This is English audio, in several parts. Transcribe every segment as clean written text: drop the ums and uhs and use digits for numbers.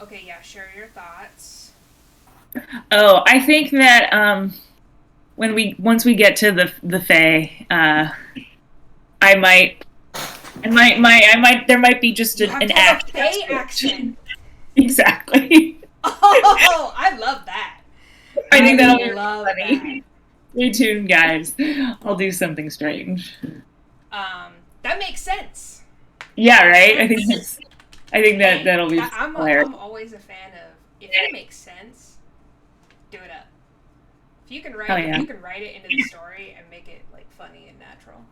Okay, yeah, share your thoughts. Oh, I think that once we get to the Fae, there might be just You have an to have a act. Fae accent. Exactly. Oh, I love that. I think I that'll be love that. funny. Stay tuned, guys. I'll do something strange. That makes sense. Yeah, That makes right. sense. I think that Hey, that'll be hilarious. I'm always a fan of if it makes sense, do it up. Oh If yeah. you can write it into the story and make it like funny and natural.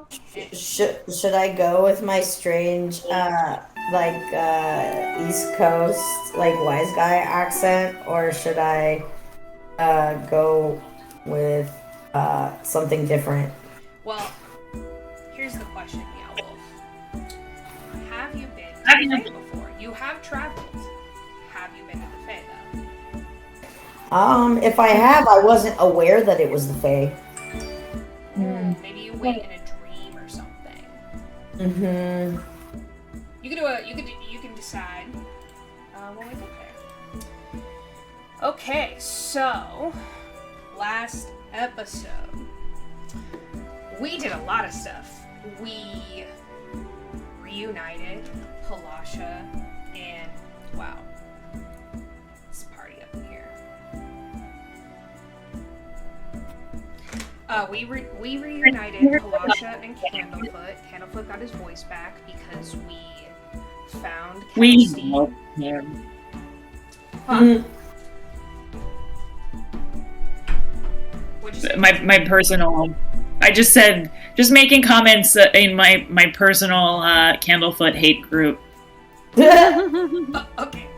Okay. Should I go with my strange East Coast like wise guy accent, or should I go with something different? Well, here's the question, Meow Wolf. Have you been to the Fae before? You have traveled. Have you been to the Fae though? If I have, I wasn't aware that it was the Fae. Maybe you went in a dream or something. Mm-hmm. You can decide when we get there. Okay, so last episode we did a lot of stuff. We reunited Palasha and wow, this party up in here. We reunited Palasha and Candlefoot. Candlefoot got his voice back because we found Kelsey. Him. Huh? My personal. I just said making comments in my personal Candlefoot hate group. Okay.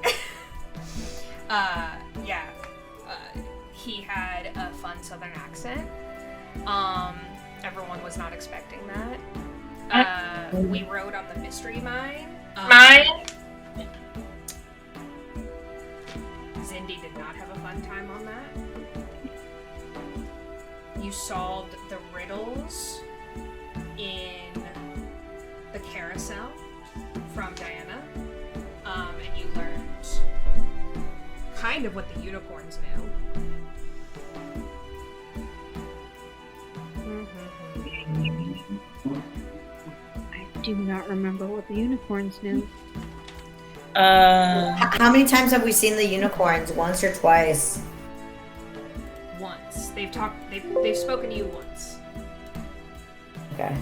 Yeah. He had a fun southern accent. Everyone was not expecting that. We rode on the mystery mine. Zindi did not have a fun time on that. You solved the riddles in the carousel from Diana. And you learned kind of what the unicorns knew. I do not remember what the unicorns knew. How many times have we seen the unicorns? Once or twice? Once. They've spoken to you once. Okay.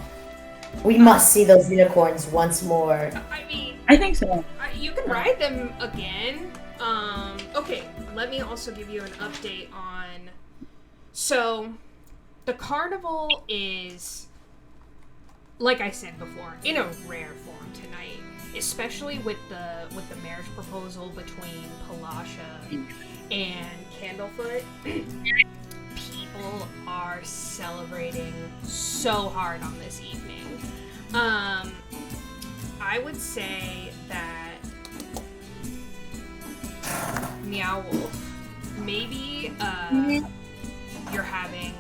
We must see those unicorns once more. I mean, I think so. you can ride them again. Okay, let me also give you an update on. So, the carnival is, like I said before, in a rare form tonight, especially with the marriage proposal between Palasha and Candlefoot. People are celebrating so hard on this evening. I would say that Meow Wolf, maybe you're having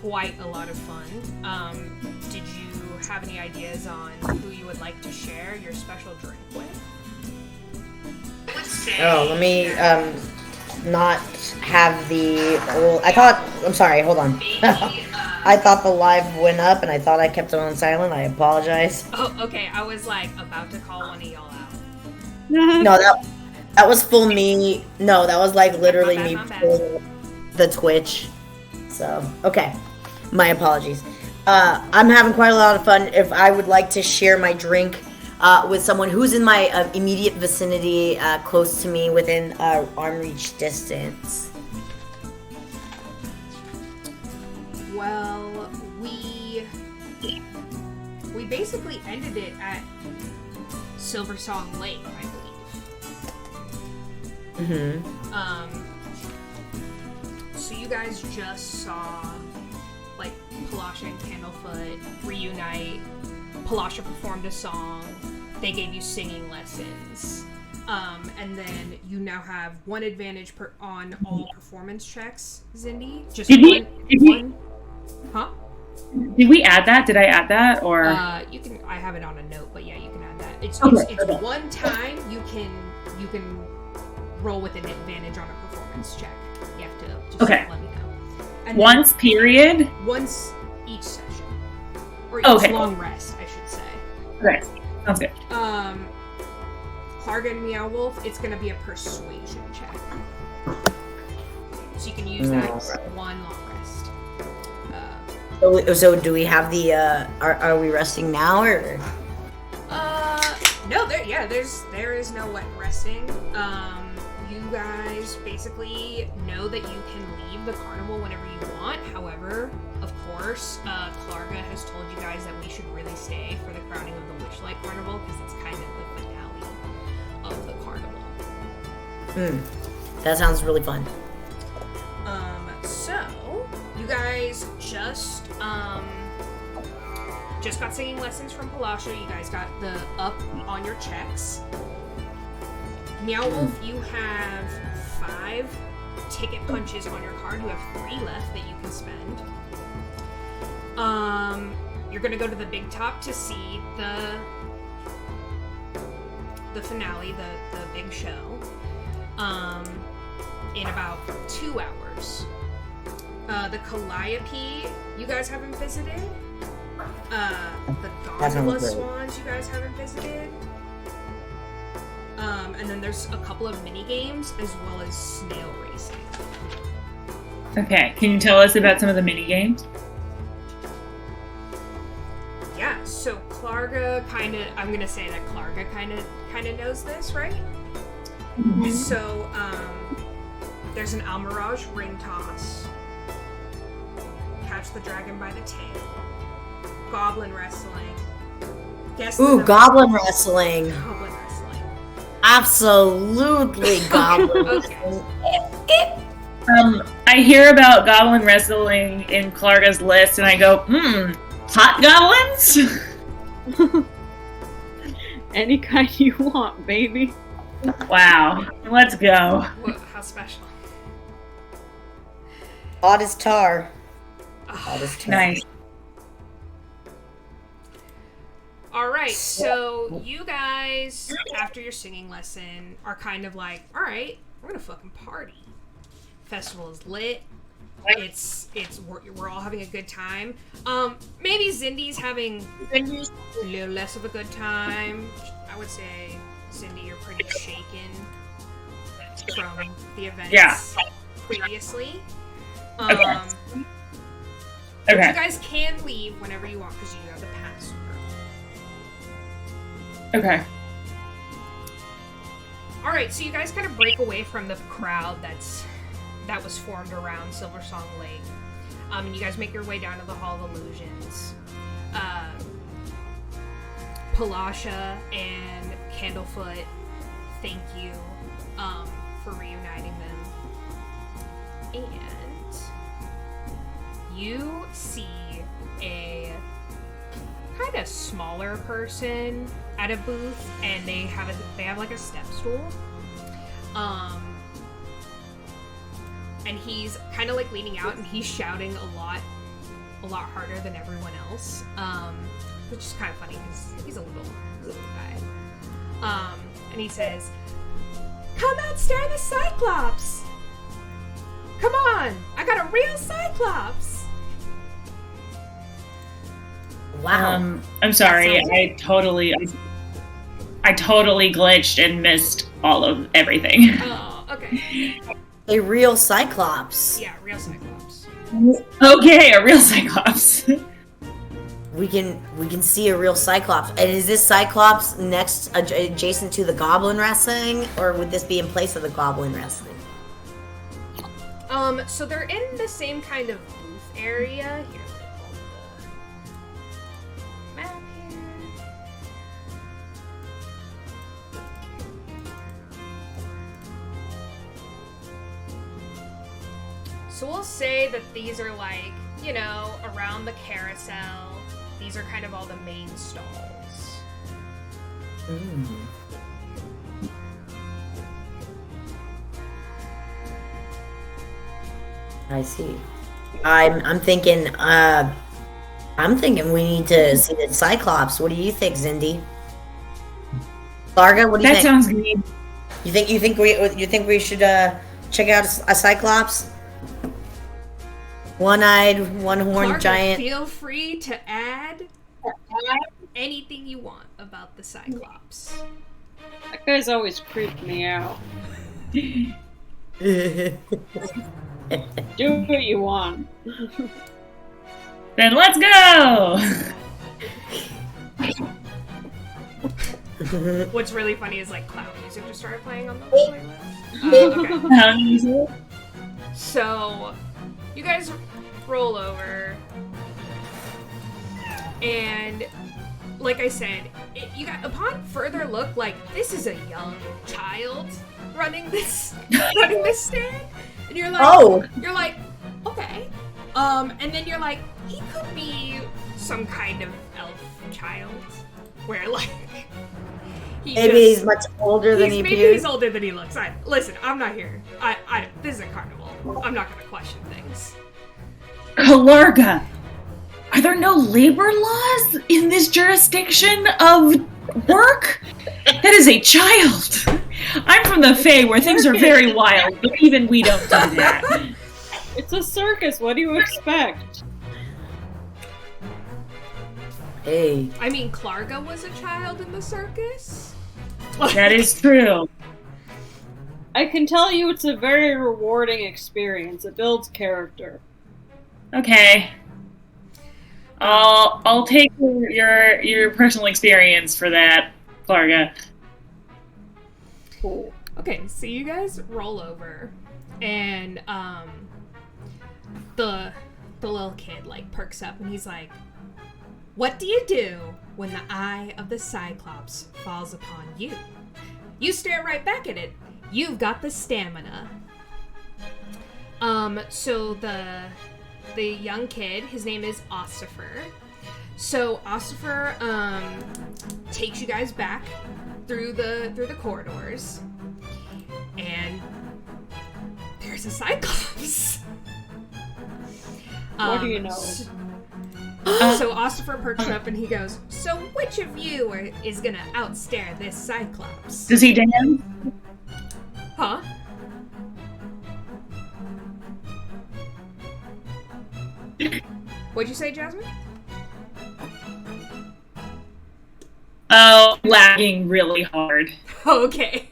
quite a lot of fun. Did you have any ideas on who you would like to share your special drink with? Oh, let me not have the old. I'm sorry. Hold on. I thought the live went up, and I thought I kept it on silent. I apologize. Oh, okay. I was like about to call one of y'all out. No, that was full me. No, that was like literally My me bad. pulling the Twitch. So okay, my apologies. I'm having quite a lot of fun. If I would like to share my drink with someone who's in my immediate vicinity, close to me, within arm reach distance. Well, we basically ended it at Silver Song Lake, I believe. So you guys just saw like Palasha and Candlefoot reunite. Palasha performed a song. They gave you singing lessons. And then you now have one advantage on all performance checks, Zindi. Just one. Huh? Did we add that? Did I add that or? You can. I have it on a note, but yeah, you can add that. It's one time you can roll with an advantage on a performance check. You have to just let me know. And once period? Once each session. Or each long rest, I should say. Okay, sounds good. Klarga and Meow Wolf, it's going to be a persuasion check. So you can use that as one long rest. So do we have the, are we resting now, or? No, there is no wet resting. You guys basically know that you can leave the carnival whenever you want. However, of course, Klarga has told you guys that we should really stay for the crowning of the Witchlight Carnival because it's kind of the finale of the carnival. That sounds really fun. So you guys just got singing lessons from Palasha. You guys got the up on your checks. Meow Wolf, you have 5 ticket punches on your card. You have 3 left that you can spend. You're gonna go to the big top to see the finale, the big show, in about 2 hours. The Calliope, you guys haven't visited. The Gondola Swans, you guys haven't visited. And then there's a couple of mini games as well as snail racing. Okay, can you tell us about some of the mini games? Yeah, so Klarga I'm gonna say that Klarga kind of knows this, right? Mm-hmm. So, there's an Almirage ring toss, catch the dragon by the tail, goblin wrestling. Goblin wrestling. Goblin wrestling. Absolutely goblin wrestling. I hear about goblin wrestling in Klarga's list, and I go, hot goblins? Any kind you want, baby. Wow, let's go. How special. Hot as tar. Hot as tar. Nice. Alright, so you guys, after your singing lesson, are kind of like, alright, we're gonna fucking party. Festival is lit. We're all having a good time. Maybe Zindi's having a little less of a good time. I would say, Zindi, you're pretty shaken from the events previously. Okay. You guys can leave whenever you want because you have the password. Okay. Alright, so you guys kind of break away from the crowd that was formed around Silversong Lake. And you guys make your way down to the Hall of Illusions. Palasha and Candlefoot, thank you for reuniting them. And you see a kind of smaller person at a booth, and they have like a step stool. And he's kind of like leaning out, and he's shouting a lot harder than everyone else, which is kind of funny because he's a little guy. And he says, "Come out, stare the Cyclops! Come on, I got a real Cyclops!" Wow. I'm sorry, I totally glitched and missed all of everything. Oh, okay. A real Cyclops. Yeah, real Cyclops. Okay, a real Cyclops. We can see a real Cyclops. And is this Cyclops next adjacent to the goblin wrestling, or would this be in place of the goblin wrestling? So they're in the same kind of booth area. Here, let me pull the map here. So we'll say that these are like, you know, around the carousel. These are kind of all the main stalls. I see. I'm thinking I'm thinking we need to see the Cyclops. What do you think, Zindi? Klarga, what do you That think? sounds good. You think we should check out a Cyclops? One-eyed, one-horned Klarga, giant. feel free to add anything you want about the Cyclops. That guy's always creeped me out. Do what you want. Then let's go! What's really funny is like cloud music just started playing on the playlist. Okay. So, you guys roll over, and like I said, you got upon further look, like this is a young child running this stand, and you're like, okay, and then you're like, he could be some kind of elf child, where like. Maybe he's much older than he appears. Maybe he's older than he looks. Listen, I'm not here. This is a carnival. I'm not gonna question things. Klarga, are there no labor laws in this jurisdiction of work? That is a child. I'm from the Fey, where things are very wild, but even we don't do that. It's a circus. What do you expect? Hey. I mean, Klarga was a child in the circus. That is true. I can tell you it's a very rewarding experience. It builds character. Okay. I'll take your personal experience for that, Klarga. Cool. Okay, so you guys roll over, and the little kid like perks up, and he's like, "What do you do when the eye of the Cyclops falls upon you? You stare right back at it. You've got the stamina." So the young kid, his name is Ossifer. So Ossifer takes you guys back through the corridors, and there's a Cyclops. What do you know? So Ossifer perks up and he goes, "So which of you is gonna outstare this Cyclops?" Does he dance? Huh? What'd you say, Jasmine? Oh, lagging really hard. Okay.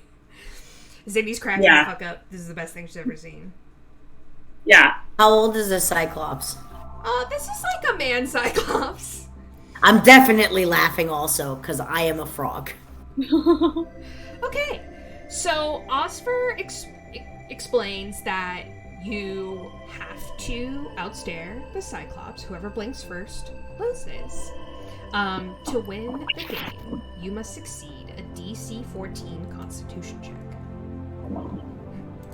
Zindi's cracking the fuck up. This is the best thing she's ever seen. Yeah. How old is the Cyclops? This is like a man Cyclops. I'm definitely laughing also, because I am a frog. Okay. So Osfer explains that you have to outstare the Cyclops. Whoever blinks first loses. To win the game, you must succeed a DC 14 Constitution check.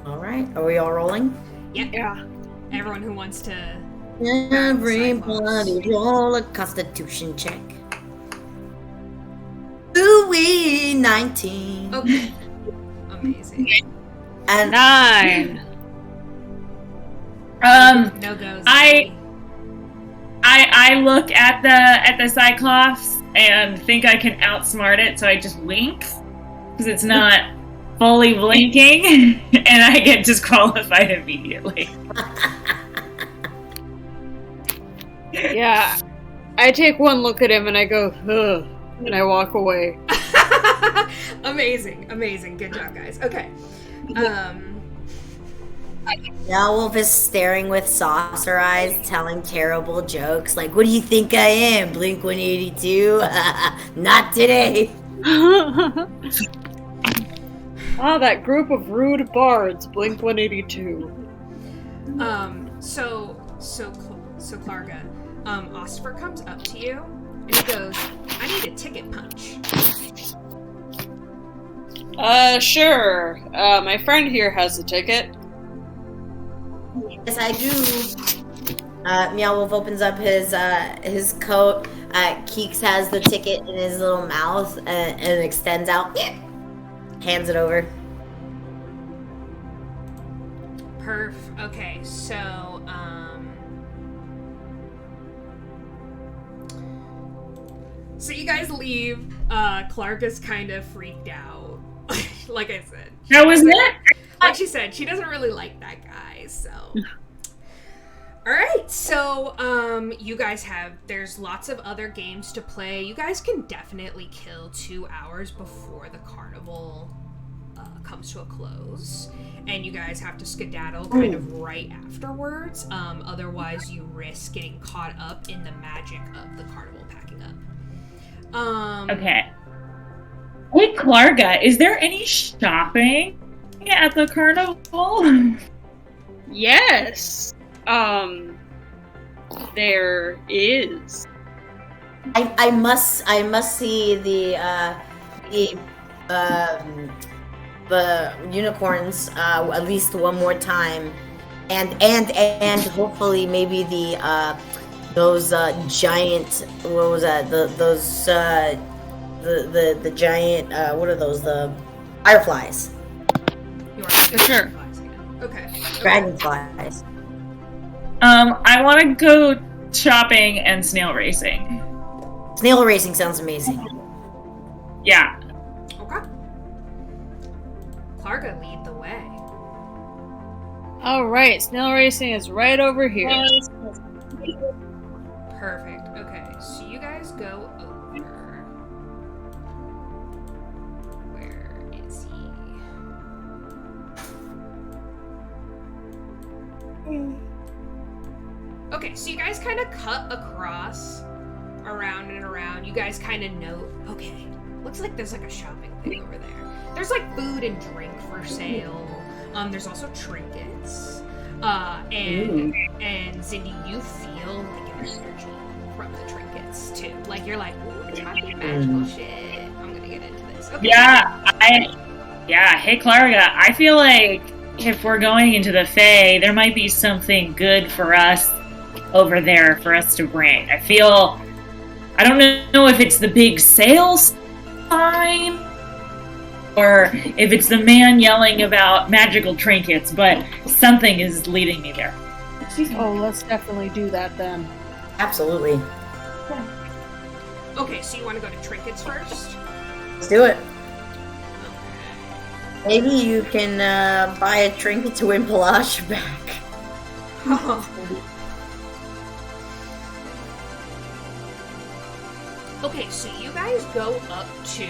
Alright, are we all rolling? Yep. Yeah. Everyone who wants to... Everybody roll a Constitution check. Ooh-wee, 19. Okay. Amazing. And 9. No goes. I look at the Cyclops and think I can outsmart it, so I just wink because it's not fully blinking, and I get disqualified immediately. Yeah. I take one look at him and I go, ugh, and I walk away. Amazing. Good job, guys. Okay. Meow Wolf is staring with saucer eyes, telling terrible jokes. Like, what do you think I am? Blink 182? Not today. Ah, that group of rude bards, Blink 182. So Klarga, Osfer comes up to you and he goes, "I need a ticket punch." Sure. My friend here has a ticket. Yes, I do. Meow Wolf opens up his coat. Keeks has the ticket in his little mouth and extends out. Hands it over. Perf. Okay, so So you guys leave. Klarga's kind of freaked out. Like I said. How was it? Like she said, she doesn't really like that guy, so. Alright, so, you guys there's lots of other games to play. You guys can definitely kill 2 hours before the carnival comes to a close. And you guys have to skedaddle kind of right afterwards. Otherwise, you risk getting caught up in the magic of the carnival packing up. Okay. Hey, Klarga, is there any shopping at the carnival? Yes. There is. I must see the unicorns at least one more time, and hopefully maybe those giant, what was that, the giant, what are those, the fireflies, Sure. Okay. dragonflies. I want to go shopping and snail racing. Snail racing sounds amazing. Yeah. Okay. Klarga, lead the way. Alright, snail racing is right over here. Perfect. Okay, so you guys go over. Where is he? Okay, so you guys kind of cut across, around and around. You guys kind of note, okay, looks like there's like a shopping thing over there. There's like food and drink for sale. There's also trinkets. And Zindi, you feel like an energy from the trinkets too. Like you're like, ooh, this might be magical shit. I'm gonna get into this. Okay. Hey, Klarga, I feel like if we're going into the Fae, there might be something good for us over there for us to bring. I don't know if it's the big sales sign or if it's the man yelling about magical trinkets, but something is leading me there. Oh, let's definitely do that then. Absolutely. Okay, so you want to go to trinkets first? Let's do it. Maybe you can buy a trinket to win Palash back. Okay, so you guys go up to,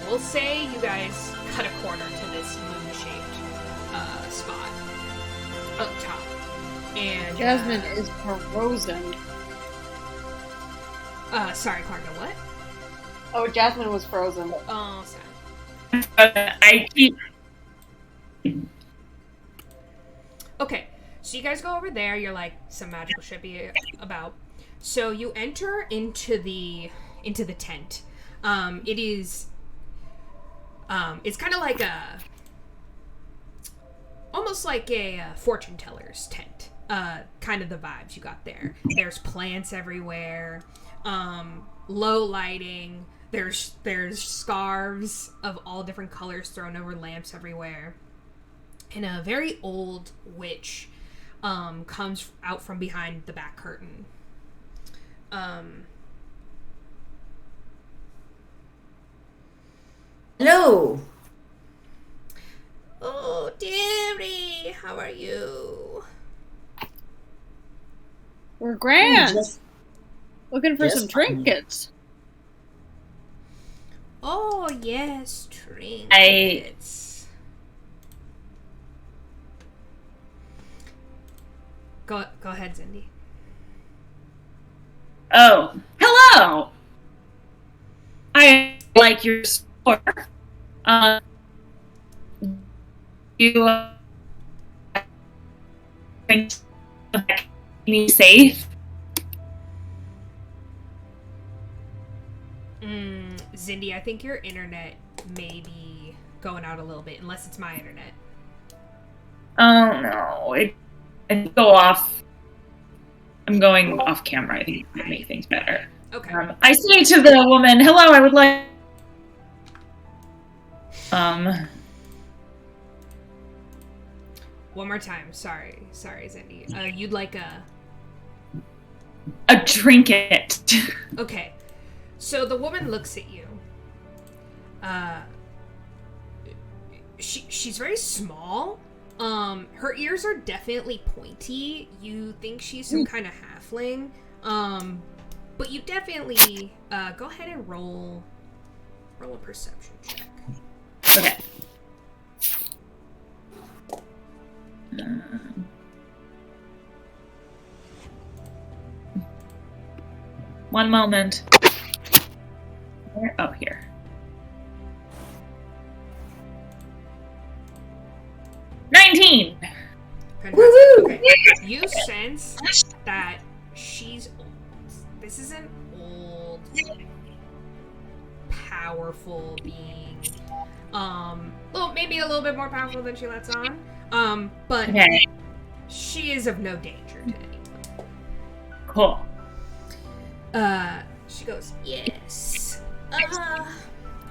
we'll say you guys cut a corner to this moon-shaped spot up top. And Jasmine is frozen. Sorry, Klarga, what? Oh, Jasmine was frozen. Oh, sad. I keep... Okay, so you guys go over there. You're like, some magical should be about. So you enter into the tent. It is. It's kind of like almost like a fortune teller's tent. Kind of the vibes you got there. There's plants everywhere. Low lighting. There's scarves of all different colors thrown over lamps everywhere. And a very old witch comes out from behind the back curtain. Hello. Oh, dearie, how are you? We're grand. Just- Looking for just some fine. trinkets. Oh, yes, trinkets. Go ahead, Zindi. Oh, hello! I like your store. You me safe? Zindi, I think your internet may be going out a little bit, unless it's my internet. Oh no, it go off. I'm going off camera. I think it would make things better. Okay. I say to the woman, "Hello, I would like." One more time. Sorry, Zindi. You'd like a A trinket. Okay. So the woman looks at you. She's very small. Her ears are definitely pointy. You think she's some kind of halfling. But you definitely go ahead and roll a perception check. Okay. One moment. Where? Oh, here. 19! Fantastic. Okay. You sense that she's old. This is an old, powerful being. Well, maybe a little bit more powerful than she lets on. But Okay. she is of no danger to anyone. Cool. She goes, yes.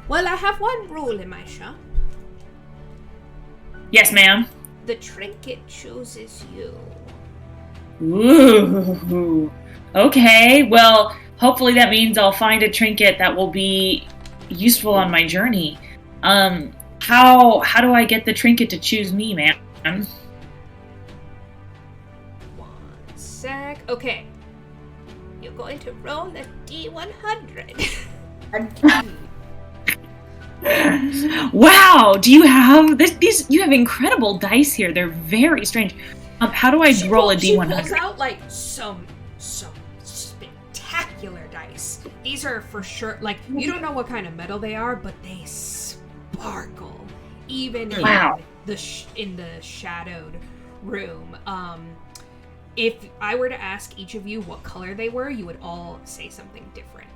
Well, I have one rule in my shop. Yes, ma'am. The trinket chooses you. Ooh. Okay, well, hopefully that means I'll find a trinket that will be useful on my journey. How do I get the trinket to choose me, ma'am? 1 sec. Okay. You're going to roll a D100. Wow, do you have these? You have incredible dice here. They're very strange. How do I roll a She D100? pulls out like some spectacular dice. These are for sure. Like you don't know what kind of metal they are, but they sparkle even Wow. in the shadowed room. If I were to ask each of you what color they were, you would all say something different.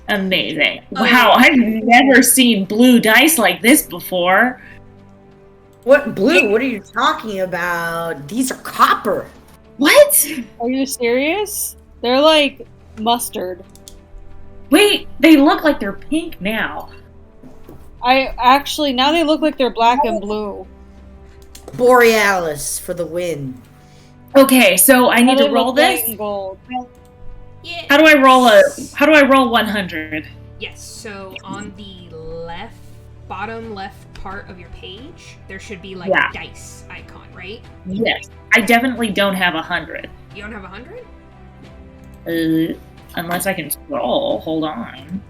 Amazing. Wow, I've never seen blue dice like this before. What blue? What are you talking about? These are copper. What? Are you serious? They're like mustard. Wait, they look like they're pink now. Now they look like they're black and blue. Borealis for the win. Okay, so I need They to roll look white this. and gold. Yeah. How do I roll 100? Yes. So on the bottom left part of your page, there should be like Yeah. a dice icon, right? Yes. I definitely don't have 100. You don't have 100? Unless I can scroll. Hold on.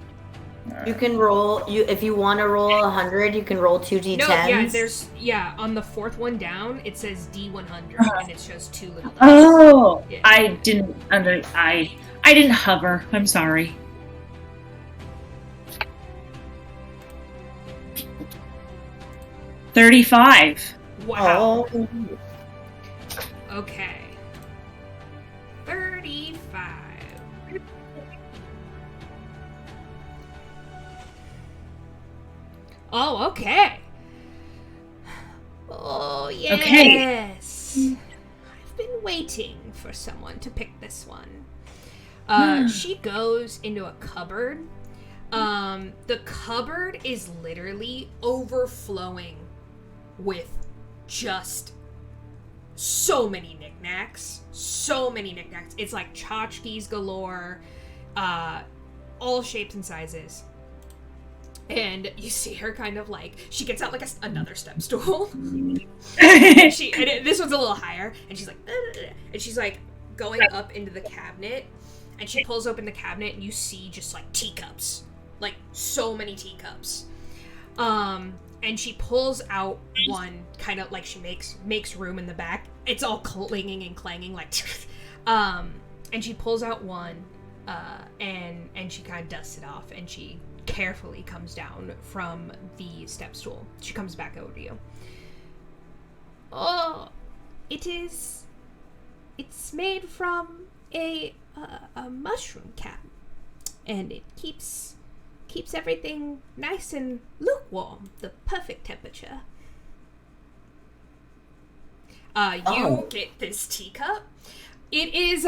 You can roll. If you want to roll 100, you can roll 2d10s. No, on the fourth one down, it says D100, and it shows 2 little dice. Oh, Yeah. I didn't I didn't hover. I'm sorry. $35. Wow. Oh. Okay. 35. Oh, okay. Oh, yes. I've been waiting for someone to pick this one. She goes into a cupboard. The cupboard is literally overflowing with just so many knickknacks. It's like tchotchkes galore, all shapes and sizes. And you see her kind of like, she gets out like another step stool. This one's a little higher, and she's like, and she's like going up into the cabinet, and she pulls open the cabinet, and you see just like teacups, like so many teacups. And she pulls out one, kind of like she makes room in the back. It's all clinging and clanging like, and she pulls out one, and she kind of dusts it off, and she carefully comes down from the step stool. She comes back over to you. Oh, it's made from a mushroom cap, and it keeps everything nice and lukewarm, the perfect temperature. You get this teacup. It is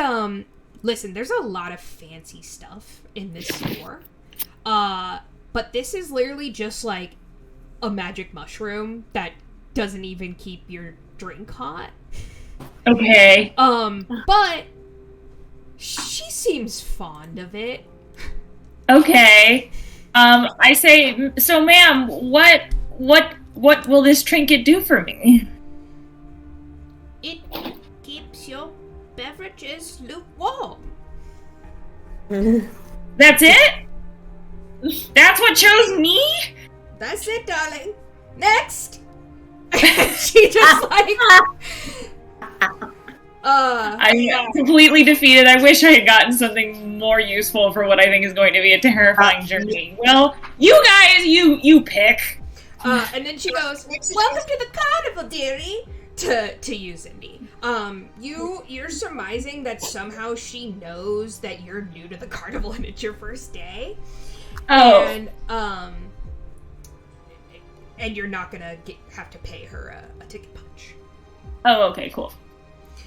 listen, there's a lot of fancy stuff in this store. But this is literally just like a magic mushroom that doesn't even keep your drink hot. Okay. But she seems fond of it. Okay. I say, so ma'am, what will this trinket do for me? It keeps your beverages lukewarm. That's it? That's what chose me? That's it, darling. Next! She just I'm completely defeated. I wish I had gotten something more useful for what I think is going to be a terrifying journey. Well, you guys, you pick. And then she goes, "Welcome to the carnival, dearie," to you, Zindi. You're surmising that somehow she knows that you're new to the carnival and it's your first day. Oh. And you're not gonna have to pay her a ticket punch. Oh, okay, cool.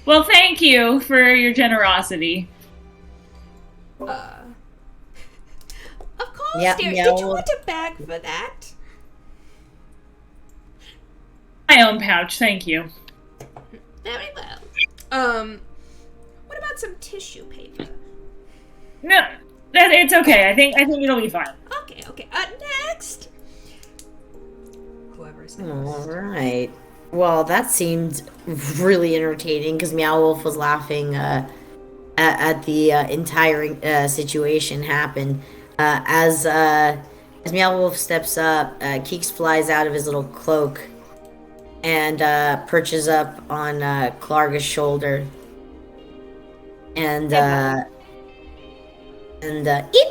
Well, thank you for your generosity. Of course, Yeah, dear. Meow Did you Wolf. want a bag for that? My own pouch, thank you. Very well. What about some tissue paper? No, it's okay. I think it'll be fine. Okay. Next. Whoever is next. All right. Well, that seemed really entertaining because Meow Wolf was laughing at the entire situation happen. As Meow Wolf steps up, Keeks flies out of his little cloak and perches up on Klarga's shoulder. And eep!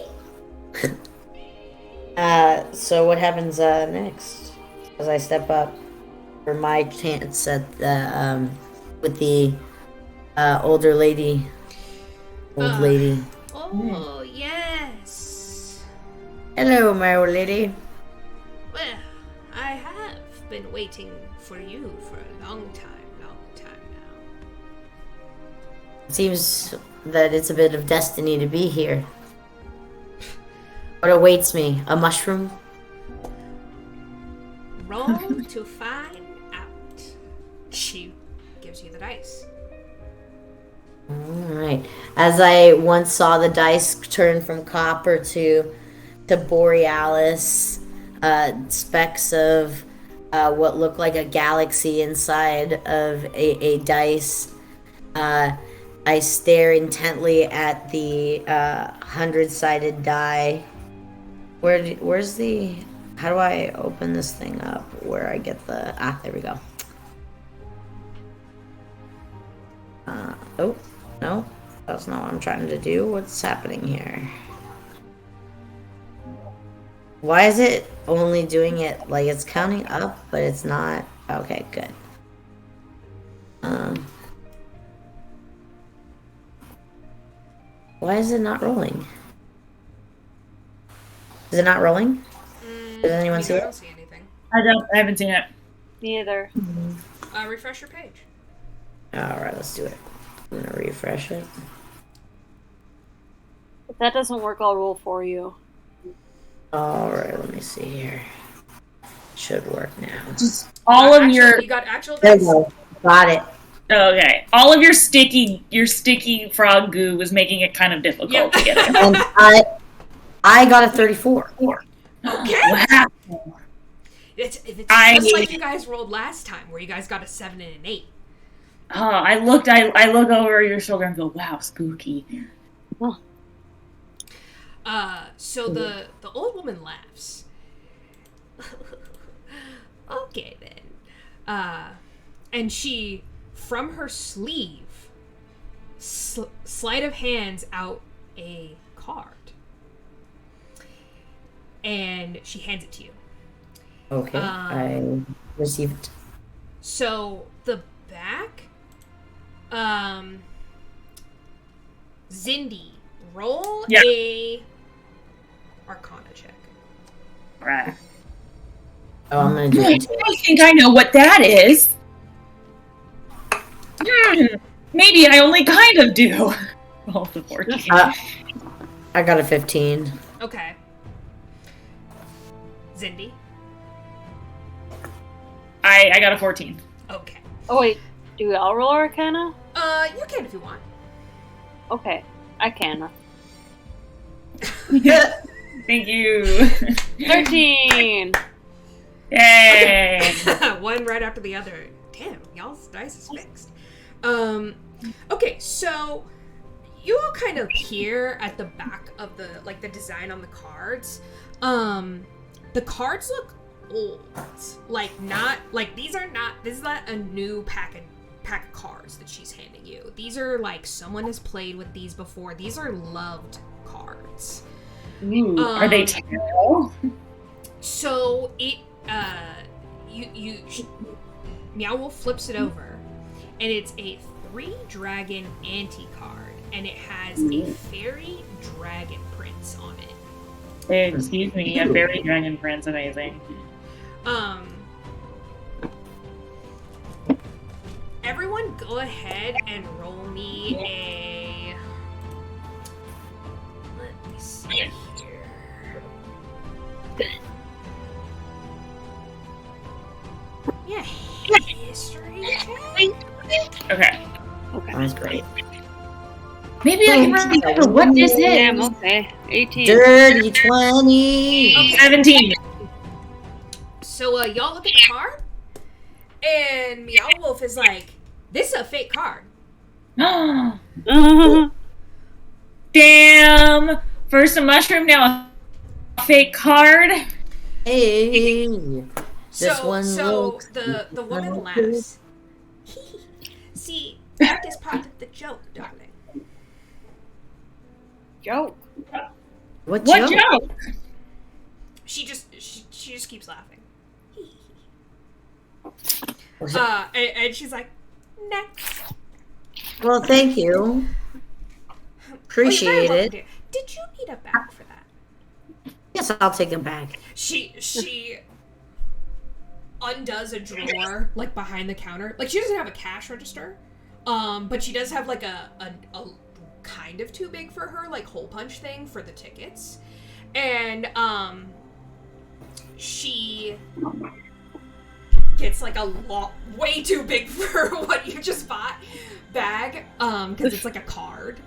So what happens next? As I step up for my chance at the with the older lady. Old lady. Oh, yes. Hello, my old lady. Well, I have been waiting for you for a long time now. It seems that it's a bit of destiny to be here. What awaits me? A mushroom? Roll to find out. She gives you the dice. Alright. As I once saw the dice turn from copper to borealis, specks of what looked like a galaxy inside of a dice, I stare intently at the 100-sided die. Where's the... How do I open this thing up? Where I get the... there we go. Oh, no. That's not what I'm trying to do. What's happening here? Why is it only doing it... Like, it's counting up, but it's not... Okay, good. Why is it not rolling? Is it not rolling? Does anyone see I it? don't see anything. I haven't seen it. Neither. Refresh your page. Alright, let's do it. I'm gonna refresh it. If that doesn't work, I'll roll for you. Alright, let me see here. Should work now. Just all of your... You got actual There dice? we go. Got it. Okay. All of your sticky frog goo was making it kind of difficult to get in. And I got a 34. Okay. Wow. It's just like you guys rolled last time, where you guys got a 7 and an 8. Oh, I look over your shoulder and go, wow, spooky. So the old woman laughs. Okay then. And she, from her sleeve, sleight of hands out a card. And she hands it to you. Okay, I received. So the back, Zindi, roll a Arcana check. Right. Oh, I'm gonna do it too. I think I know what that is. Maybe I only kind of do. Roll the 14. I got a 15. Okay. Zindi. I got a 14. Okay. Oh wait, do we all roll Arcana? You can if you want. Okay, I can. Thank you. 13! Yay! One right after the other. Damn, y'all's dice is fixed. Okay, so you all kind of peer at the back of the design on the cards. The cards look old. This is not a new pack of cards that she's handing you. These are someone has played with these before. These are loved cards. Ooh, are they tarot? So it Meow Wolf flips it over, and it's a 3-dragon anti-card, and it has a fairy dragon prince on it. Excuse me, a fairy dragon prince, amazing. Everyone go ahead and roll me a... Let me see here. Yeah, history check? Okay. That's great. Maybe I can remember what this is. Damn, okay. 18. Dirty 20! 17. So, y'all look at the card, and Meow Wolf is like, this is a fake card. Damn! First a mushroom, now a fake card. Hey! This So one looks the woman laughs. See, that is part of the joke, darling. Joke. What What joke? joke? She just keeps laughing. Was it- And she's like, next. Well, thank you. Appreciate Oh, you're very it. welcome, dear. Did you need a bag for that? Yes, I'll take them back. She undoes a drawer behind the counter. She doesn't have a cash register, but she does have a kind of too big for her hole punch thing for the tickets, and she gets a lot way too big for what you just bought bag because it's a card.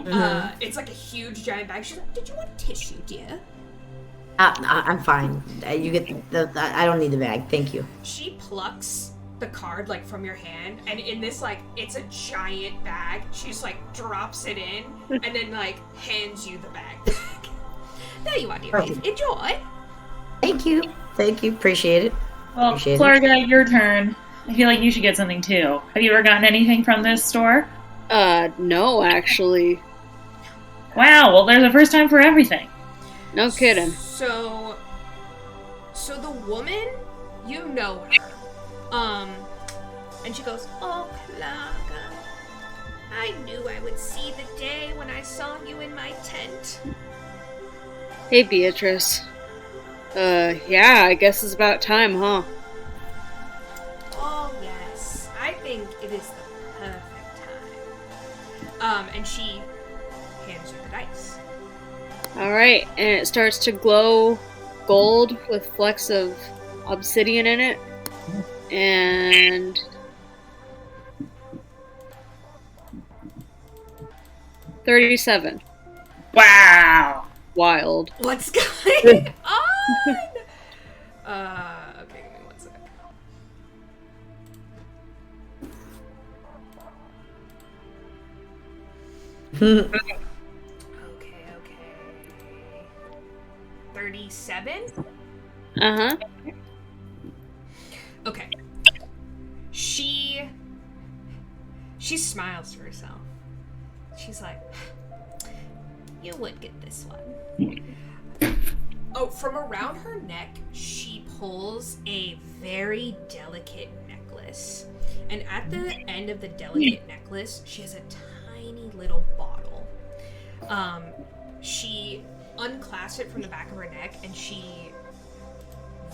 It's a huge giant bag. She's like, did you want tissue, dear? I'm fine. You get the. I don't need the bag. Thank you. She plucks the card from your hand, and in this it's a giant bag. She just drops it in, and then hands you the bag. There you are, dear. Perfect. Enjoy. Thank you. Thank you. Appreciate it. Well, Appreciate it. Klarga, your turn. I feel like you should get something too. Have you ever gotten anything from this store? No, actually. Wow, well, there's a first time for everything. No kidding. So the woman, you know her. And she goes, oh, Klarga, I knew I would see the day when I saw you in my tent. Hey, Beatrice. Yeah, I guess it's about time, huh? Oh, yes. I think it is the perfect time. And she hands you the dice. Alright, and it starts to glow gold with flecks of obsidian in it. And... 37. Wow. Wild. What's going on? Okay, give me 1 sec. Okay. 37? Uh-huh. Okay. She smiles to herself. She's like, you would get this one. Oh, from around her neck, she pulls a very delicate necklace. And at the end of the delicate necklace, she has a tiny little bottle. She unclasps it from the back of her neck, and she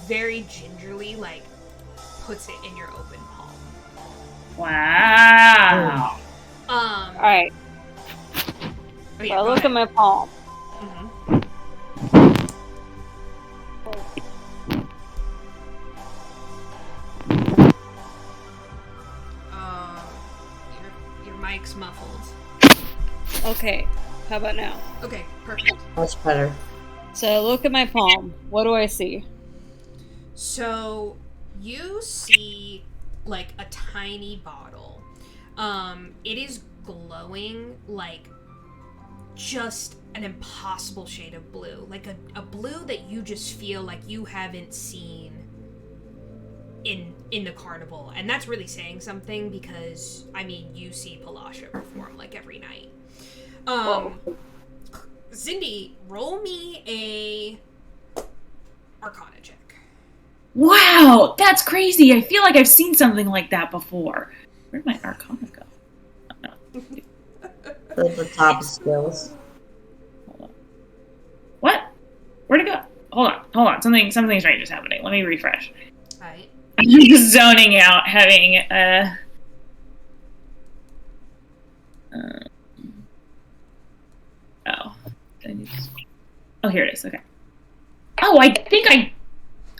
very gingerly, puts it in your open palm. Wow. Alright, Oh, yeah, so I go look ahead. at my palm. Mhm. Your mic's muffled. Okay, how about now? Okay, perfect. Much better. So look at my palm. What do I see? So you see like a tiny bottle. It is glowing like just an impossible shade of blue. Like a blue that you just feel like you haven't seen in the carnival. And that's really saying something because, I mean, you see Palasha perform like every night. Zindi, roll me a Arcana check. Wow, that's crazy. I feel like I've seen something like that before. Where'd my Arcana go? At the top skills. Hold on. What? Where'd it go? Hold on. Something strange is happening. Let me refresh. Alright. I'm just zoning out, having oh, here it is. Okay.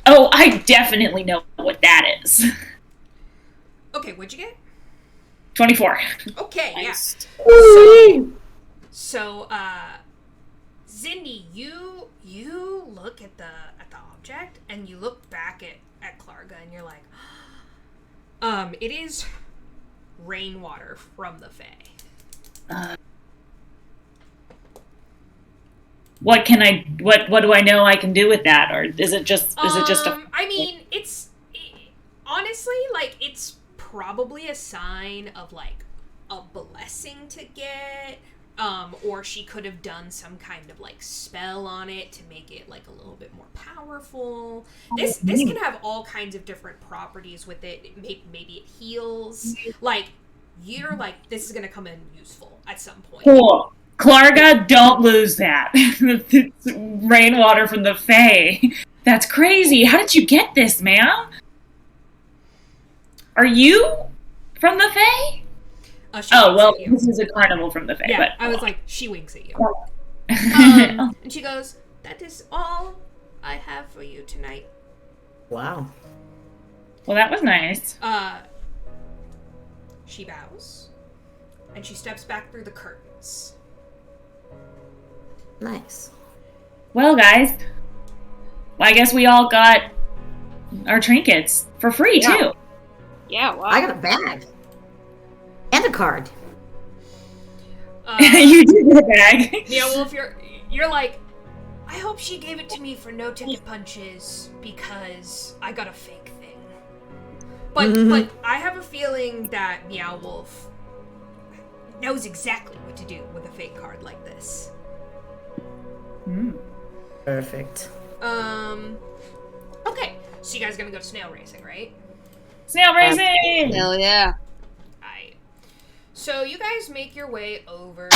Oh, I definitely know what that is. Okay, what'd you get? 24. Okay, Nice. yeah. So, Zindi, you look at the object and you look back at Klarga and you're like, it is rainwater from the Fae. What do I know I can do with that, or is it just a? I mean, honestly, like, it's probably a sign of like a blessing to get. Or she could have done some kind of like spell on it to make it like a little bit more powerful. This can have all kinds of different properties with it. Maybe it heals. Like, you're like, this is gonna come in useful at some point. Cool. Klarga, don't lose that. It's rainwater from the Fae. That's crazy. How did you get this, ma'am? Are you from the Fae? Oh, well, this is a carnival from the Fae. Yeah, but I was like, she winks at you. And she goes, that is all I have for you tonight. Wow. Well, that was nice. She bows, and she steps back through the curtains. Nice. Well, guys, I guess we all got our trinkets for free, too. Yeah, wow. I got a bag. And a card. You did get a bag. Meow Wolf, you're like, I hope she gave it to me for no ticket punches because I got a fake thing. But I have a feeling that Meow Wolf knows exactly what to do with a fake card like this. Perfect. Okay, so you guys gonna go snail racing, right? Snail racing! Hell yeah. Alright. So you guys make your way over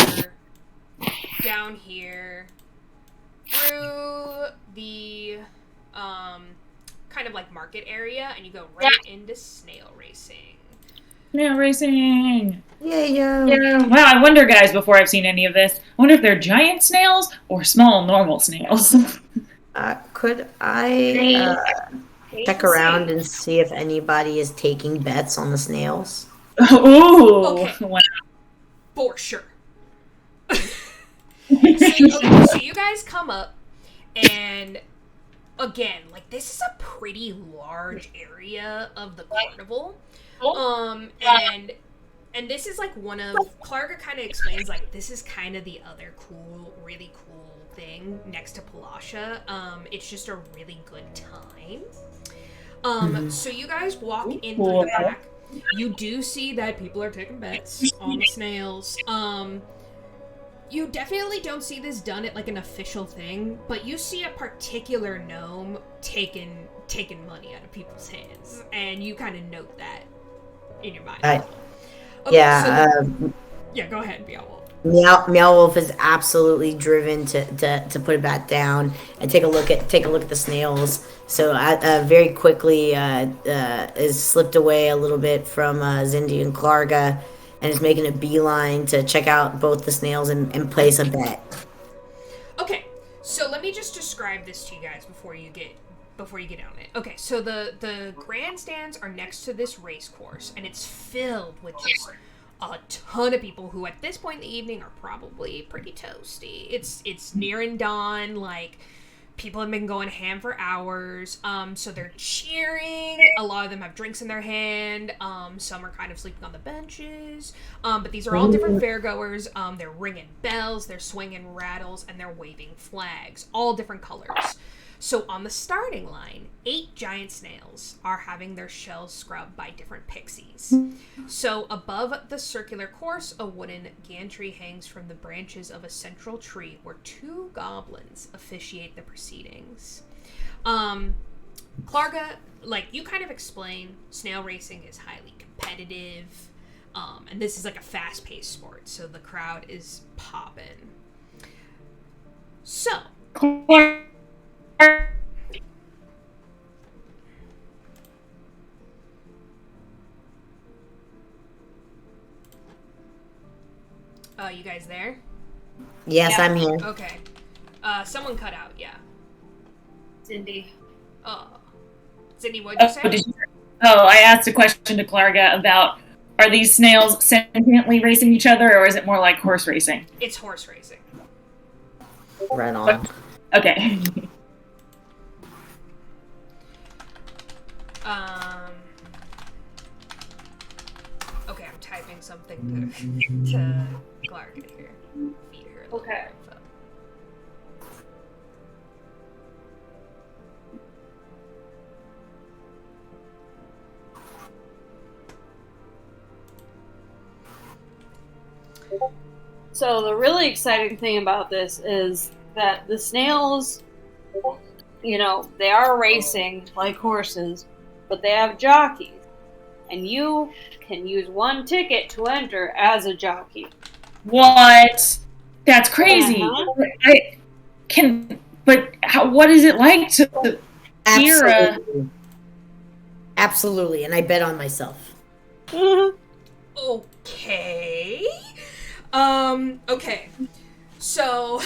down here through the kind of like market area, and you go right into snail racing. Snail racing! Yeah. Wow, I wonder, guys, before I've seen any of this, I wonder if they're giant snails or small, normal snails. Could I check around and see if anybody is taking bets on the snails? Ooh! Okay. Wow. For sure. So you guys come up, and again, like, this is a pretty large area of the carnival. And this is like one of Klarga kind of explains, like, this is kind of the other really cool thing next to Palasha. It's just a really good time. So you guys walk in through the back. You do see that people are taking bets on the snails. You definitely don't see this done at like an official thing, but you see a particular gnome taking money out of people's hands, and you kind of note that in your mind. Okay, yeah. Yeah, go ahead, Meow Wolf. Meow Wolf is absolutely driven to put it back down and take a look at the snails. So very quickly is slipped away a little bit from Zindi and Klarga, and is making a beeline to check out both the snails and place a bet. Okay, so let me just describe this to you guys before you get on it. Okay, so the grandstands are next to this race course, and it's filled with just a ton of people who at this point in the evening are probably pretty toasty. It's nearing dawn, like, people have been going ham for hours. So they're cheering. A lot of them have drinks in their hand. Some are kind of sleeping on the benches. But these are all different fairgoers. They're ringing bells, they're swinging rattles, and they're waving flags. All different colors. So on the starting line, 8 giant snails are having their shells scrubbed by different pixies. So above the circular course, a wooden gantry hangs from the branches of a central tree where 2 goblins officiate the proceedings. Klarga, like, you kind of explain, snail racing is highly competitive, and this is like a fast-paced sport, so the crowd is popping. So... you guys there? Yes, Yeah. I'm here. Okay. Someone cut out, yeah. Zindi. Zindi, what'd you say? I asked a question to Klarga about, are these snails sentiently racing each other, or is it more like horse racing? It's horse racing. Right on. Okay. Okay, I'm typing something to Klarga here. Feed her a little Okay. info. So the really exciting thing about this is that the snails, you know, they are racing like horses, but they have jockeys. And you can use 1 ticket to enter as a jockey. What? That's crazy. What is it like to hear a... Absolutely. Absolutely, and I bet on myself. Okay. Okay. So,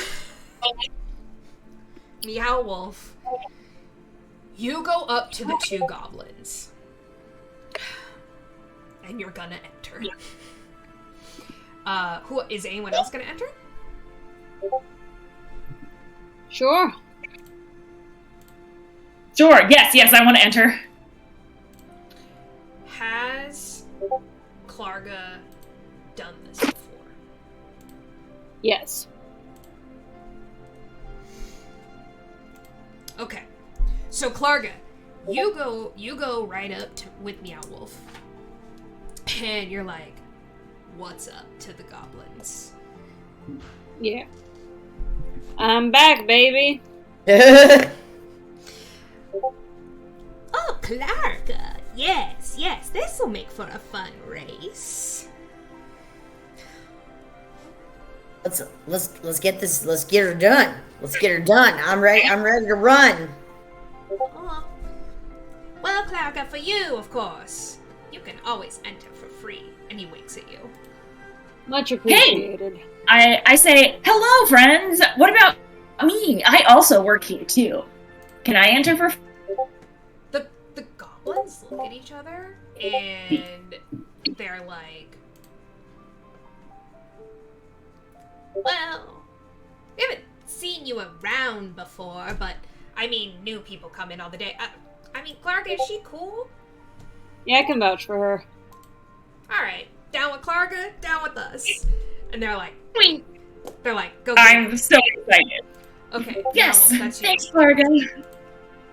Meow Wolf, you go up to the 2 goblins. And you're gonna enter. Who is anyone else gonna enter? Sure. Sure, yes, I want to enter. Has Klarga done this before? Yes. Okay. So Klarga, you go right up with Meow Wolf. And you're like, what's up to the goblins? Yeah. I'm back, baby. Oh, Klarga. Yes, this'll make for a fun race. Let's get this. Let's get her done. Let's get her done. I'm ready to run. Oh. Well, Klarga, for you, of course. You can always enter for free. And he winks at you. Much appreciated. I say, hello, friends. What about me? I also work here, too. Can I enter for... The goblins look at each other, and they're like, well, we haven't seen you around before, but, I mean, new people come in all the day. I mean, Klarga, is she cool? Yeah, I can vouch for her. Alright, down with Klarga, down with us. And they're like, go. I'm so excited. Okay, Yes, Meow Wolf, that's you. thanks, Klarga.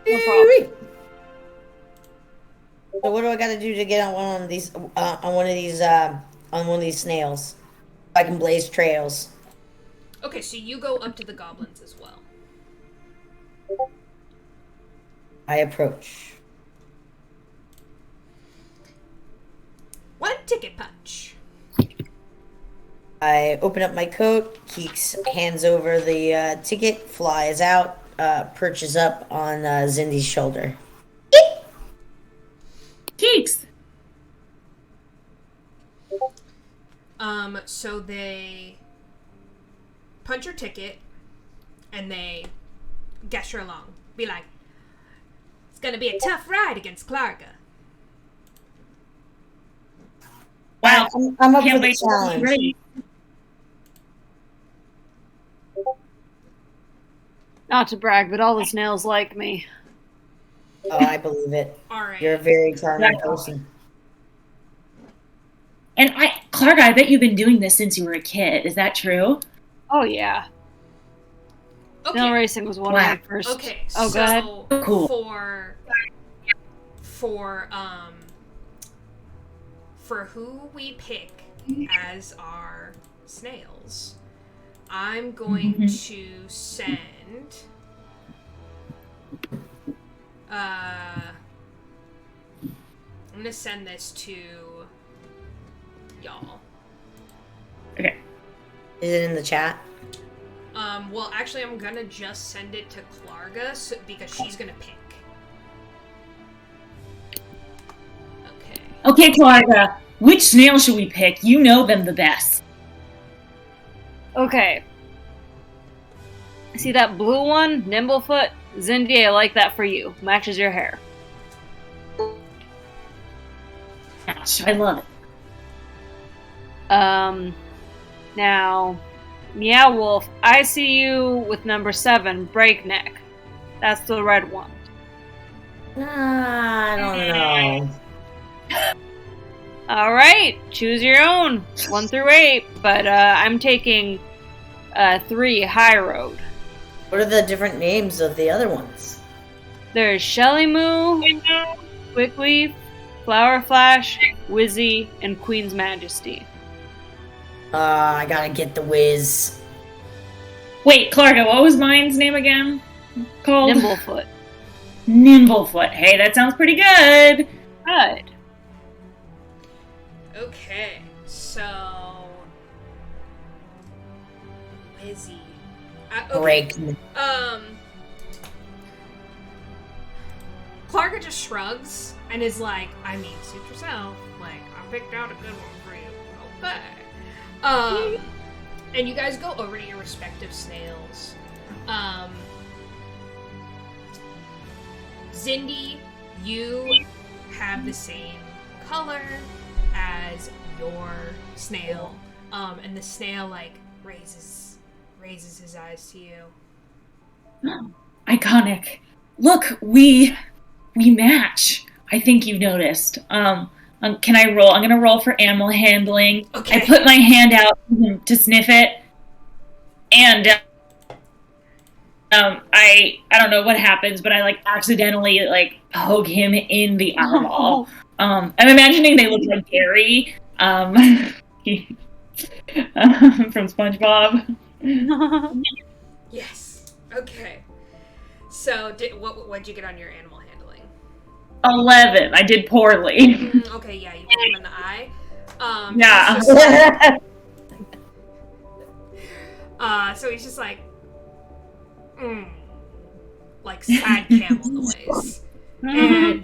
No problem. So what do I got to do to get on one of these? On one of these snails, I can blaze trails. Okay, so you go up to the goblins as well. I approach. 1 ticket punch. I open up my coat. Keeks hands over the ticket, flies out, perches up on Zindi's shoulder. Keeks. So they punch your ticket, and they gesture along. Be like, it's gonna be a tough ride against Klarga. Wow, I'm up for can't the wait to be challenge. ready. Not to brag, but all the snails like me. Oh, I believe it. All right. You're a very charming person. And Klarga, I bet you've been doing this since you were a kid. Is that true? Oh yeah. Snail Okay. racing was one of my first. Okay. Oh, so go ahead. Cool. For who we pick as our snails, I'm going to send. I'm gonna send this to y'all. Okay. Is it in the chat? Well, actually, I'm gonna just send it to Klarga because she's gonna pick. Okay. Okay, Klarga. Which snail should we pick? You know them the best. Okay. See that blue one, Nimblefoot? Zindi, I like that for you. Matches your hair. Gosh, I love it. Now, Meow Wolf, I see you with number 7, Breakneck. That's the red one. I don't know. All right, choose your own, 1 through 8. But I'm taking 3, High Road. What are the different names of the other ones? There's Shelly Moo, Quickleaf, Flower Flash, Wizzy, and Queen's Majesty. I gotta get the whiz. Wait, Klarga, what was mine's name again? Called? Nimblefoot. Nimblefoot. Hey, that sounds pretty good. Good. Okay, so Wizzy. Break. Klarga just shrugs and is like, I mean, suit yourself. Like, I picked out a good one for you. Okay. And you guys go over to your respective snails. Zindi, you have the same color as your snail. And the snail, like, raises his eyes to you. Iconic. Look, we match. I think you've noticed. Can I roll? I'm gonna roll for animal handling. Okay. I put my hand out to sniff it, and I don't know what happens, but I like accidentally like poke him in the eyeball. I'm imagining they look like Gary, from SpongeBob. Yes. Okay. So, what'd you get on your animal handling? 11. I did poorly. Okay, yeah, you hit him in the eye. Yeah. he's just so he's just like sad camel noise, and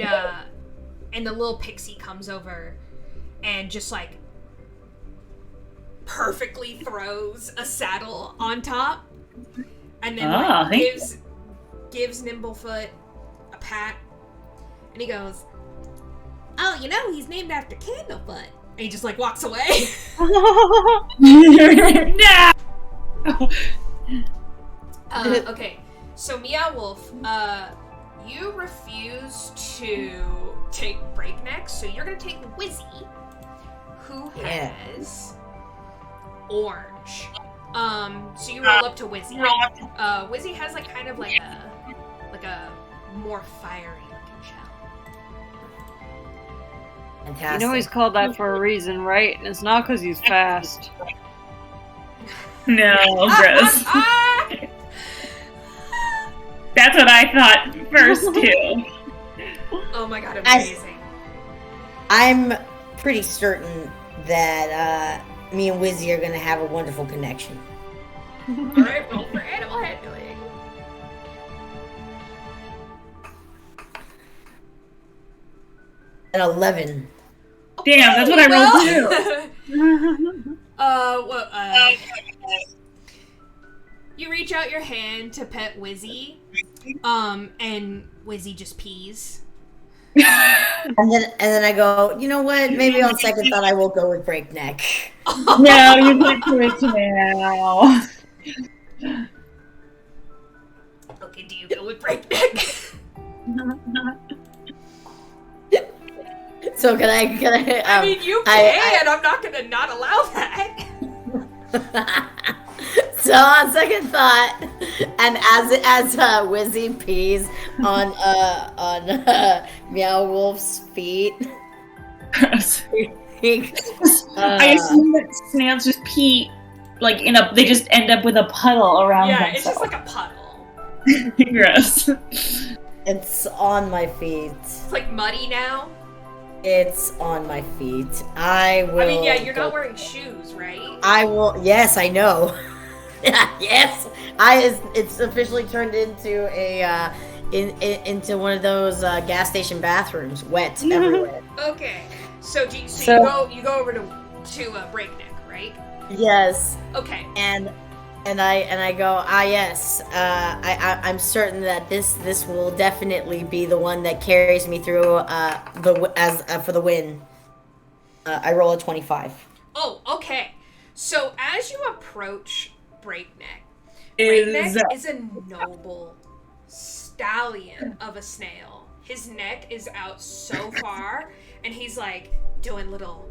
the little pixie comes over and just like perfectly throws a saddle on top, and then gives Nimblefoot a pat, and he goes, "Oh, you know, he's named after Candlefoot." And he just like walks away. No. Okay, so Meow Wolf, you refuse to take Breakneck, so you're gonna take Wizzy, who has orange. So you roll up to Wizzy. Wizzy has like kind of like a more fiery looking shell. Fantastic. You know he's called that for a reason, right? And it's not because he's fast. No, gross. That's what I thought first too. Oh my god, amazing. I'm pretty certain that me and Wizzy are gonna have a wonderful connection. Alright, roll for animal handling. An 11. Damn, that's what I rolled too. You reach out your hand to pet Wizzy, and Wizzy just pees. And then I go, you know what? Maybe on second thought I will go with Breakneck. No, you can't do it now. fucking do you go with breakneck? So can I? I mean, you can. I'm not gonna not allow that. So on second thought, and as Wizzy pees on Meow Wolf's feet, Gross. I I assume that snails just pee like they just end up with a puddle around Yeah, themselves. it's just like a puddle. Gross. it's on my feet. It's like muddy now. It's on my feet. I will. I mean, yeah, you're not wearing shoes, right? I will. Yes, I know. Yes, it's officially turned into a into one of those gas station bathrooms, wet everywhere. Okay, so you go over to breakneck, right? Yes. Okay. And I go, yes. I'm certain that this will definitely be the one that carries me through for the win. I roll a 25. Oh, okay. So as you approach Breakneck is a noble stallion of a snail. His neck is out so far, and he's like doing little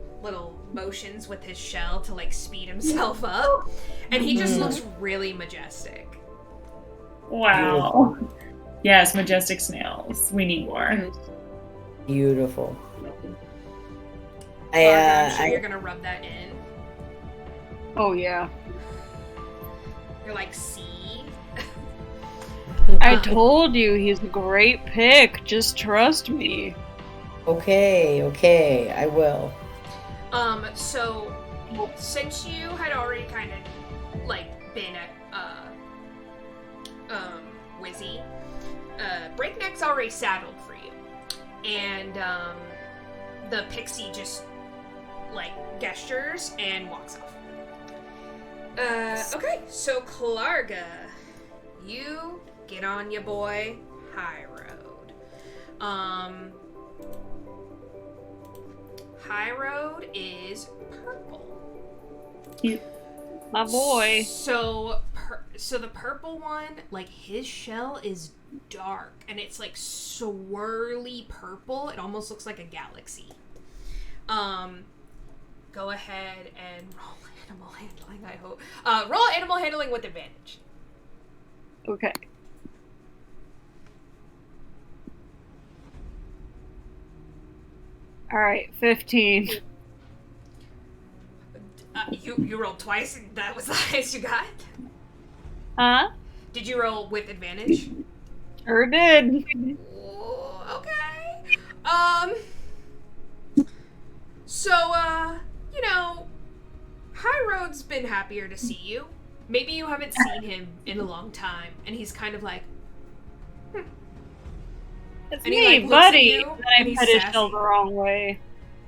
motions with his shell to like speed himself up, and he just looks really majestic. Wow. Yes, majestic snails. We need more. Beautiful. I'm sure you're gonna rub that in. Oh yeah. You're like, see? I told you he's a great pick. Just trust me. Okay, I will. So since you had already kind of like been at Wizzy, Breakneck's already saddled for you. And the pixie just like gestures and walks off. Okay, so Klarga, you get on your boy High Road. High Road is purple. My boy. So the purple one, like his shell is dark and it's like swirly purple. It almost looks like a galaxy. Go ahead and roll animal handling, I hope. Roll animal handling with advantage. Okay. Alright, 15. You rolled twice and that was the highest you got? Huh? Did you roll with advantage? Sure did. Ooh, okay. So, you know, High Road's been happier to see you. Maybe you haven't seen him in a long time, and he's kind of like, It's and me, he, like, looks buddy. at you, And then and I he's pet his sassy. shell the wrong way.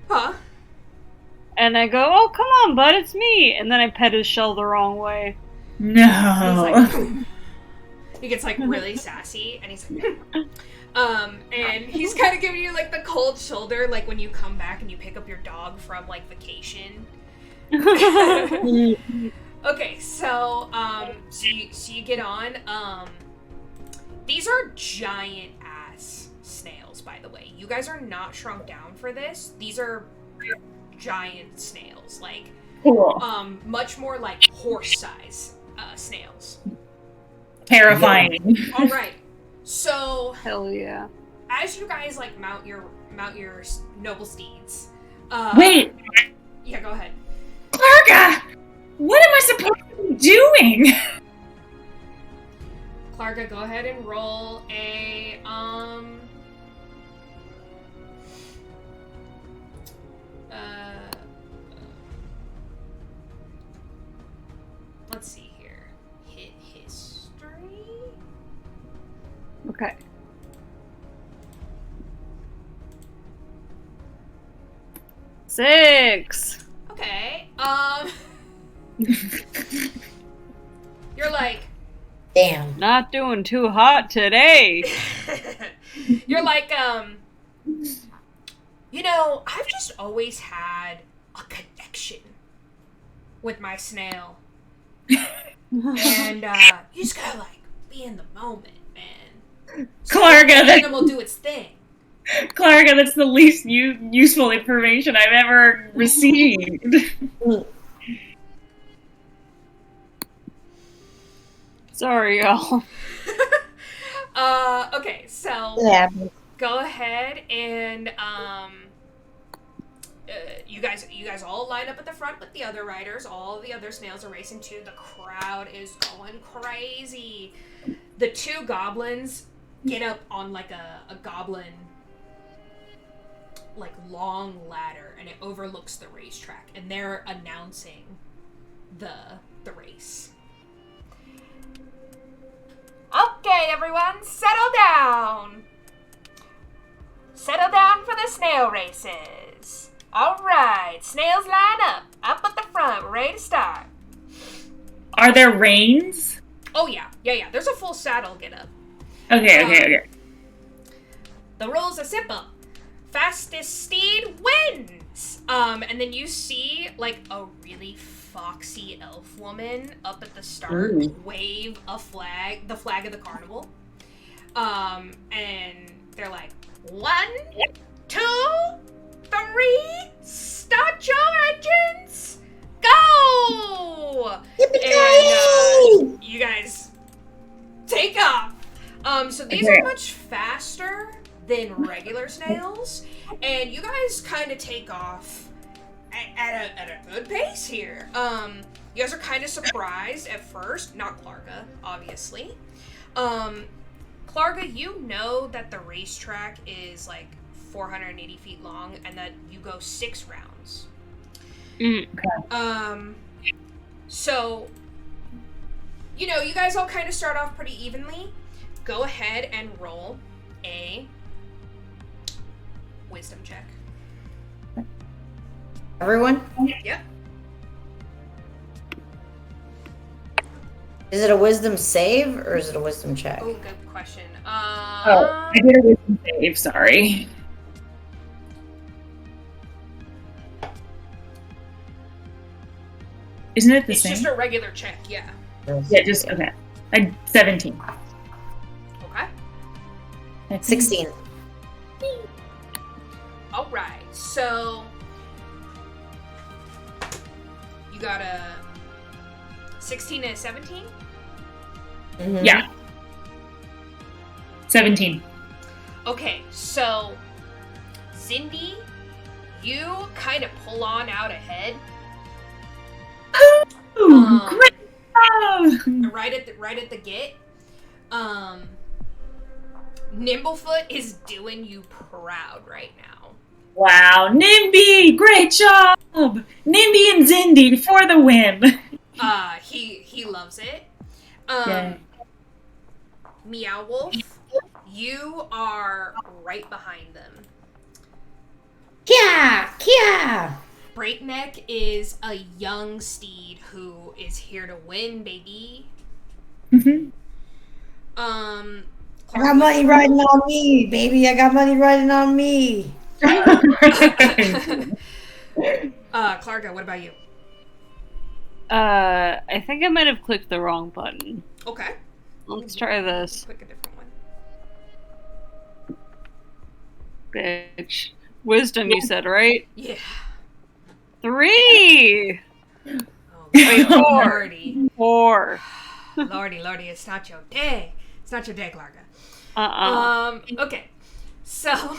Huh? And I go, oh, come on, bud, it's me. And then I pet his shell the wrong way. No. He's like, he gets like really sassy, and he's like, and he's kind of giving you like the cold shoulder, like when you come back and you pick up your dog from like vacation. Okay, so you get on. These are giant ass snails, by the way. You guys are not shrunk down for this. These are giant snails, like Cool. much more like horse size snails. Terrifying. All right, so Hell yeah. as you guys like mount your noble steeds. Wait, Yeah, go ahead. Klarga! What am I supposed to be doing? Klarga, go ahead and roll a let's see here. Hit history. Okay. Six. Okay. You're like, Damn. Not doing too hot today. you're like, you know, I've just always had a connection with my snail. And, you just gotta, like, be in the moment, man. Klarga, The that, animal do its thing. Klarga, that's the least useful information I've ever received. Sorry, y'all. Okay, so Yeah. go ahead and you guys all line up at the front with the other riders. All the other snails are racing too. The crowd is going crazy. The two goblins get up on like a goblin like long ladder, and it overlooks the racetrack, and they're announcing the race. Okay, everyone, settle down. Settle down for the snail races. All right, snails line up at the front, ready to start. Are there reins? Oh yeah. There's a full saddle get up. Okay. The rules are simple. Fastest steed wins. And then you see like a really foxy elf woman up at the start wave a flag, the flag of the carnival. And they're like, 1, 2, 3, start your engines, go! And you guys take off. So these are much faster than regular snails, and you guys kind of take off at a good pace here. You guys are kind of surprised at first, not Klarga, obviously. Klarga, you know that the racetrack is like 480 feet long, and that you go 6 rounds. So, you know, you guys all kind of start off pretty evenly. Go ahead and roll a wisdom check. Everyone? Yep. Is it a wisdom save or is it a wisdom check? Oh, good question. I did a wisdom save, sorry. Isn't it the It's same? just a regular check, yeah. Yeah, just, okay. 17. Okay. 16. All right. So you got a 16 and a 17? Mm-hmm. Yeah. 17. Okay, so Zindi, you kind of pull on out ahead. Ooh, great job! Right at the gate. Nimblefoot is doing you proud right now. Wow, Nimby, great job! Nimby and Zindi for the win. He loves it. Yay. Meow Wolf, you are right behind them. Kia! Breakneck is a young steed who is here to win, baby. Mm-hmm. I got money riding on me, baby. I got money riding on me. Klarga, what about you? I think I might have clicked the wrong button. Okay. Let's try this. Click a different one. Bitch. Wisdom, you said, right? Yeah. 3! Oh, Wait, 4. Lordy. 4. Lordy, it's not your day. It's not your day, Klarga. Okay. So,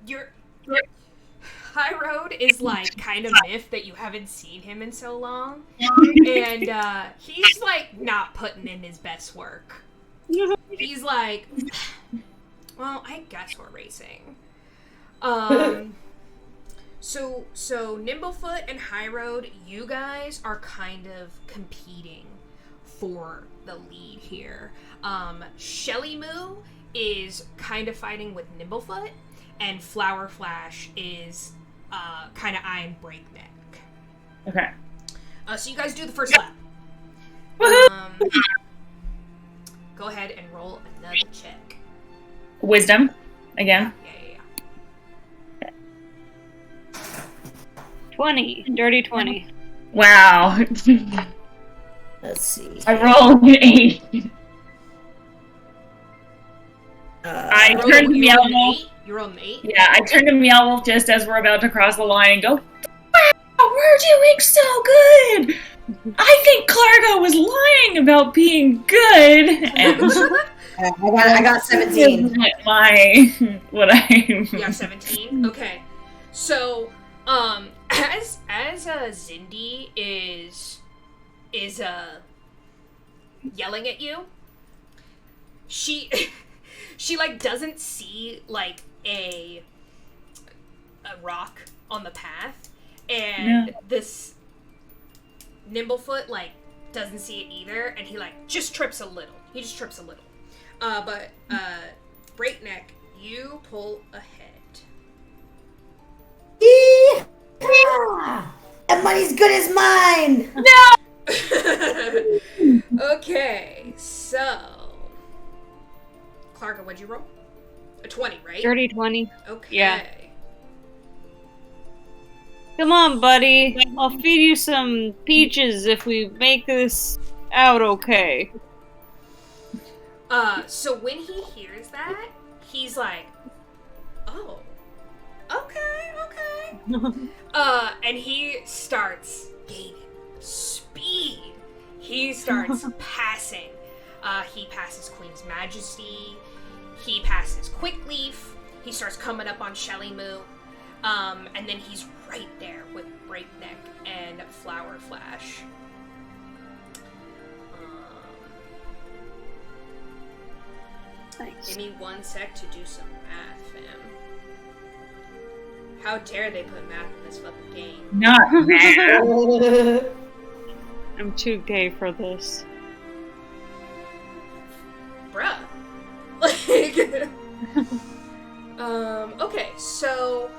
your High Road is like kind of miffed that you haven't seen him in so long, and he's like not putting in his best work. He's like, well, I guess we're racing. So Nimblefoot and High Road, you guys are kind of competing for the lead here. Shelly Moo is kind of fighting with Nimblefoot, and Flower Flash is kind of eyeing Breakneck. Okay. So you guys do the first lap. Go ahead and roll another check. Wisdom, again. Yeah. 20. Dirty 20. Wow. Let's see. I rolled an 8. I You rolled turned to you Meow rolled an Wolf. 8? You rolled an 8? Yeah, I turned to Meow Wolf just as we're about to cross the line and go, wow, we're doing so good! I think Klarga was lying about being good! And I got 17. What I... Yeah, 17? Okay. So, as Zindi is yelling at you, she like doesn't see like a rock on the path, and this Nimblefoot like doesn't see it either, and he like just trips a little. He just trips a little. But Breakneck, you pull ahead. That money's good as mine! Okay, so Klarga, what'd you roll? A 20, right? Dirty 20. Okay. Yeah. Come on, buddy. I'll feed you some peaches if we make this out okay. So when he hears that, he's like, oh, okay. And he starts gaining speed. He starts passing. He passes Queen's Majesty. He passes Quickleaf. He starts coming up on Shelly Moo. And then he's right there with Breakneck and Flower Flash. Thanks. Give me 1 sec to do some math, fam. How dare they put math in this fucking game? Not mad. I'm too gay for this. Bruh. Like, okay, so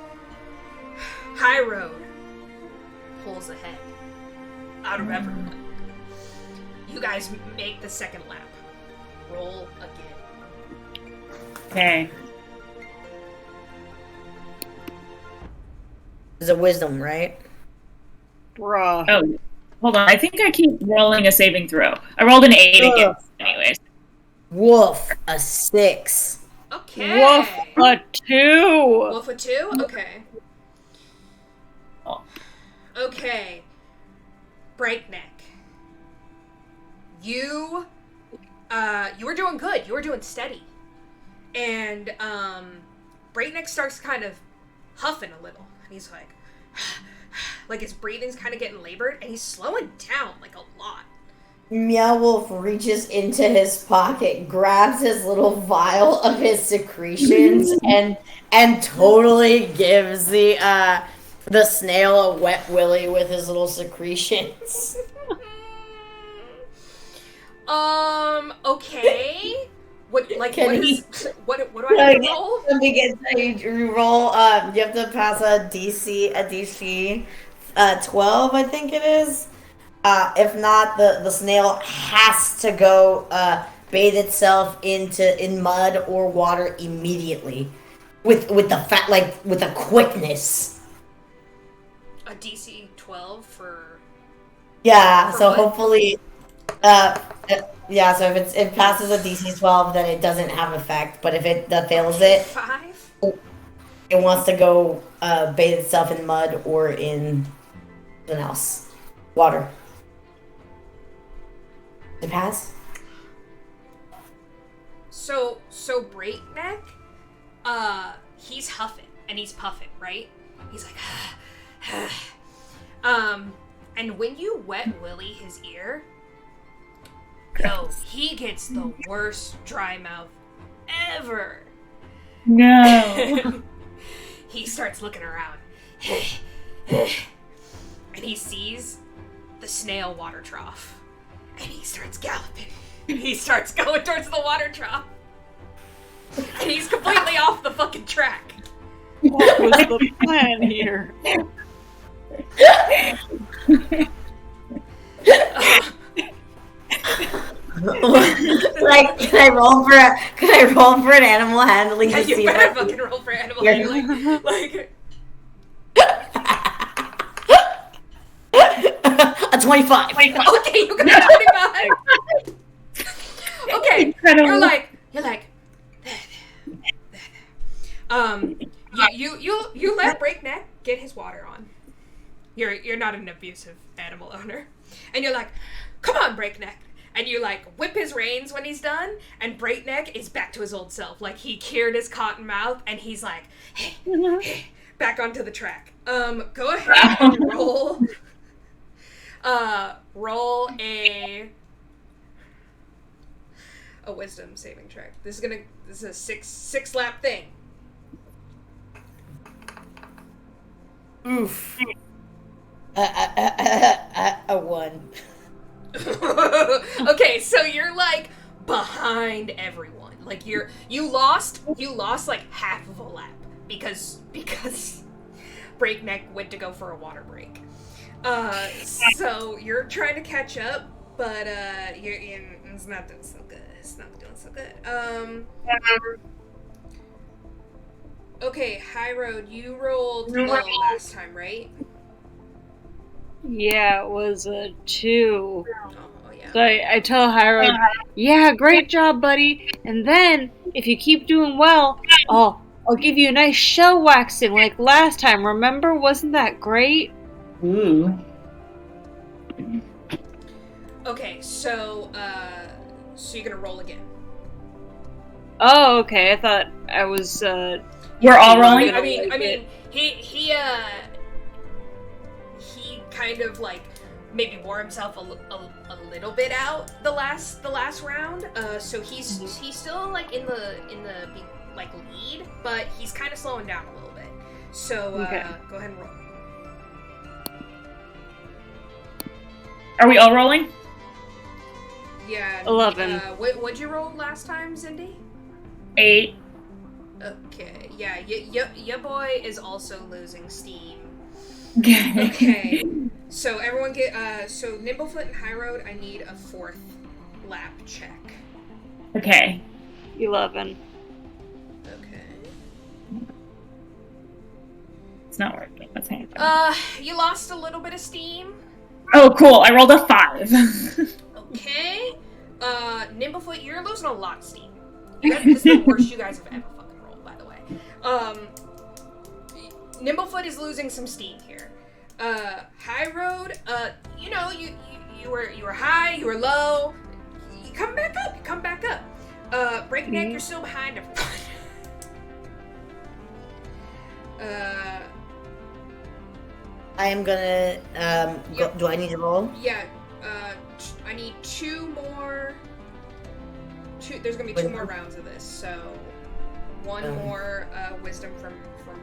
High Road pulls ahead out of everyone. You guys make the second lap. Roll again. Okay. It's a wisdom, right? Bruh. Oh, hold on. I think I keep rolling a saving throw. I rolled an 8 again. Anyways. Woof, a 6. Okay. Woof a 2! Wolf a 2? Okay. Oh. Okay. Breakneck. You were doing good. You were doing steady. And, Breakneck starts kind of huffing a little. And he's like his breathing's kind of getting labored, and he's slowing down, like, a lot. Meow Wolf reaches into his pocket, grabs his little vial of his secretions, and totally gives the snail a wet willy with his little secretions. Okay. What do I have to roll? You roll. You have to pass a DC 12, I think it is. If not, the snail has to go bathe itself in mud or water immediately, with a quickness. A DC 12 for. Yeah. For So what? hopefully, yeah. So if it passes a DC 12, then it doesn't have effect. But if it fails it, 5? it wants to go bathe itself in mud or in something else, water. Did it pass? So Breakneck, he's huffing and he's puffing, right? He's like, and when you wet Willy his ear, yo, he gets the worst dry mouth ever. No. He starts looking around, and he sees the snail water trough. And he starts galloping. He starts going towards the water trough. And he's completely off the fucking track. What was the plan here? Like, can I roll for an animal handling to You see better if fucking roll for animal Yeah. handling. Like, 25. Okay, you got 25. Okay, Incredible. you're like, you let Breakneck get his water on. You're not an abusive animal owner, and you're like, come on, Breakneck, and you like whip his reins when he's done, and Breakneck is back to his old self, like he cured his cotton mouth, and he's like, back onto the track. Go ahead and roll. Roll a wisdom saving track. This is a six lap thing. Oof. A 1. Okay, so you're like behind everyone. Like you lost like half of a lap because Breakneck went to go for a water break. So you're trying to catch up, but it's not doing so good. It's not doing so good. Okay, High Road, you rolled low last time, right? Yeah, it was a 2. Oh yeah. So I tell Hyro, yeah, great job, buddy. And then, if you keep doing well, I'll give you a nice shell waxing like last time. Remember? Wasn't that great? Ooh. Okay, so you're gonna roll again. Oh, okay. I thought I was. We're all rolling? I mean, he kind of like maybe wore himself a little bit out the last round. So he's still like in the like lead, but he's kind of slowing down a little bit. So Okay. Go ahead and roll. Are we all rolling? Yeah. 11. What'd you roll last time, Zindi? 8. Okay. Yeah. Your boy is also losing steam. Okay. Okay. So everyone get so Nimblefoot and High Road, I need a 4th lap check. Okay. 11. Okay. It's not working. What's happening? You lost a little bit of steam. Oh, cool. I rolled a 5. Okay. Nimblefoot, you're losing a lot of steam. This is the worst you guys have ever fucking rolled, by the way. Nimblefoot is losing some steam here. High Road, you know, you were high, you were low. You come back up. Breakneck, you're still behind everyone. I am gonna, Yep. do I need to roll? Yeah, I need 2 more. There's gonna be 2 more rounds of this, so 1 more wisdom from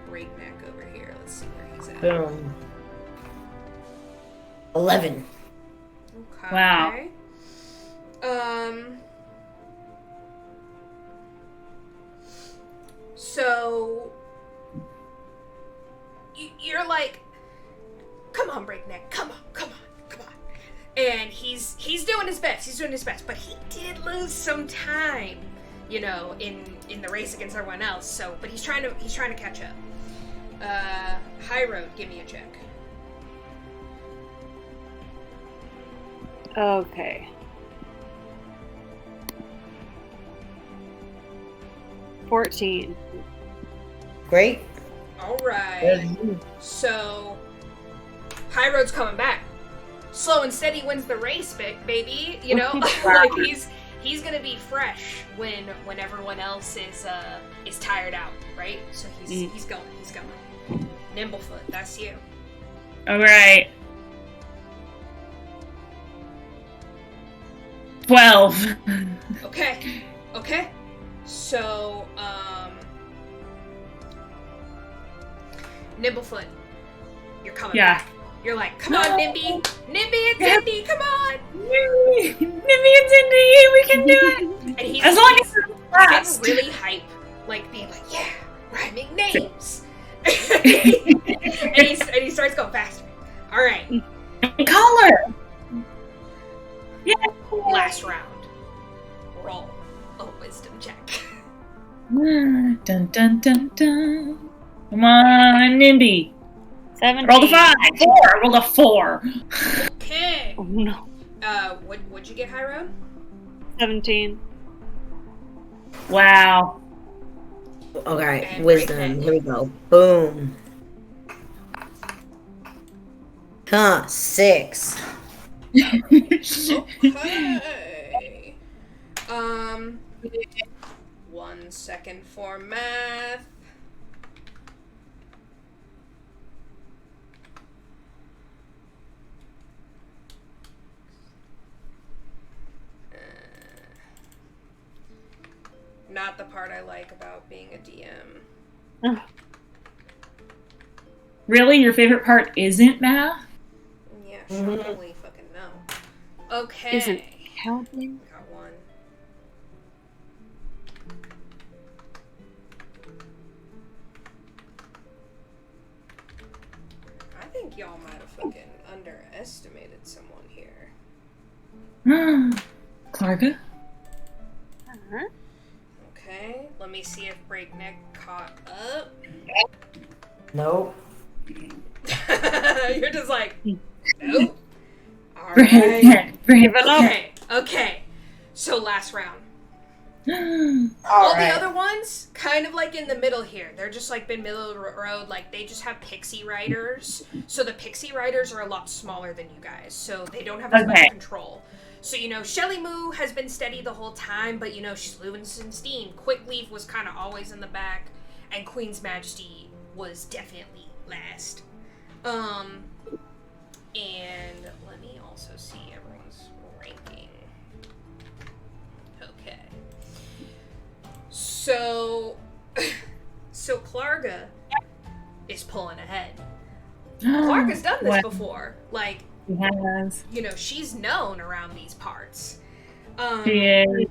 Breakneck over here. Let's see where he's at. Boom. 11. Okay. Wow. So you're like, come on, Breakneck, come on. And he's doing his best, but he did lose some time, you know, in the race against everyone else. So, but he's trying to catch up. High Road, give me a check. Okay. 14. Great. All right. So High Road's coming back. Slow and steady wins the race, baby. You know, like he's gonna be fresh when everyone else is tired out, right? So he's going. Nimblefoot, that's you. All right. 12. Okay. So, Nimblefoot, you're coming back. You're like, come on, Nimby and Zindi, come on! Nimby and Zindi, we can do it! And he's as long as it's fast. getting really hype, like being like, yeah, rhyming names. and he starts going faster. All right. Color. Yeah. Last round. Roll a wisdom check. Dun dun dun dun. Come on, Nimby. 17. Roll a 5. 4. Roll a 4. Okay. Oh no. What'd you get, High Road? 17. Wow. Okay, And wisdom. breakneck. Here we go. Boom. 6. Okay. 1 second for math. Not the part I like about being a DM. Really? Your favorite part isn't math? Yeah, sure. We fucking know. Okay. Isn't counting? Got 1. I think y'all might have fucking underestimated someone here. Klarga? Uh-huh. Okay, let me see if Breakneck caught up. Nope. You're just like, nope. All Breakneck, right. breakneck. Okay. So last round. All The right. other ones, kind of like in the middle here. They're just like been middle of the road. Like they just have pixie riders. So the pixie riders are a lot smaller than you guys. So they don't have as much Okay. control. So, Shelly Moo has been steady the whole time, but, she's losing some steam. Quickleaf was kind of always in the back, and Queen's Majesty was definitely last. And let me also see everyone's ranking. Okay. So Klarga is pulling ahead. Klarga's done this before. Like, Yes. she's known around these parts. She is.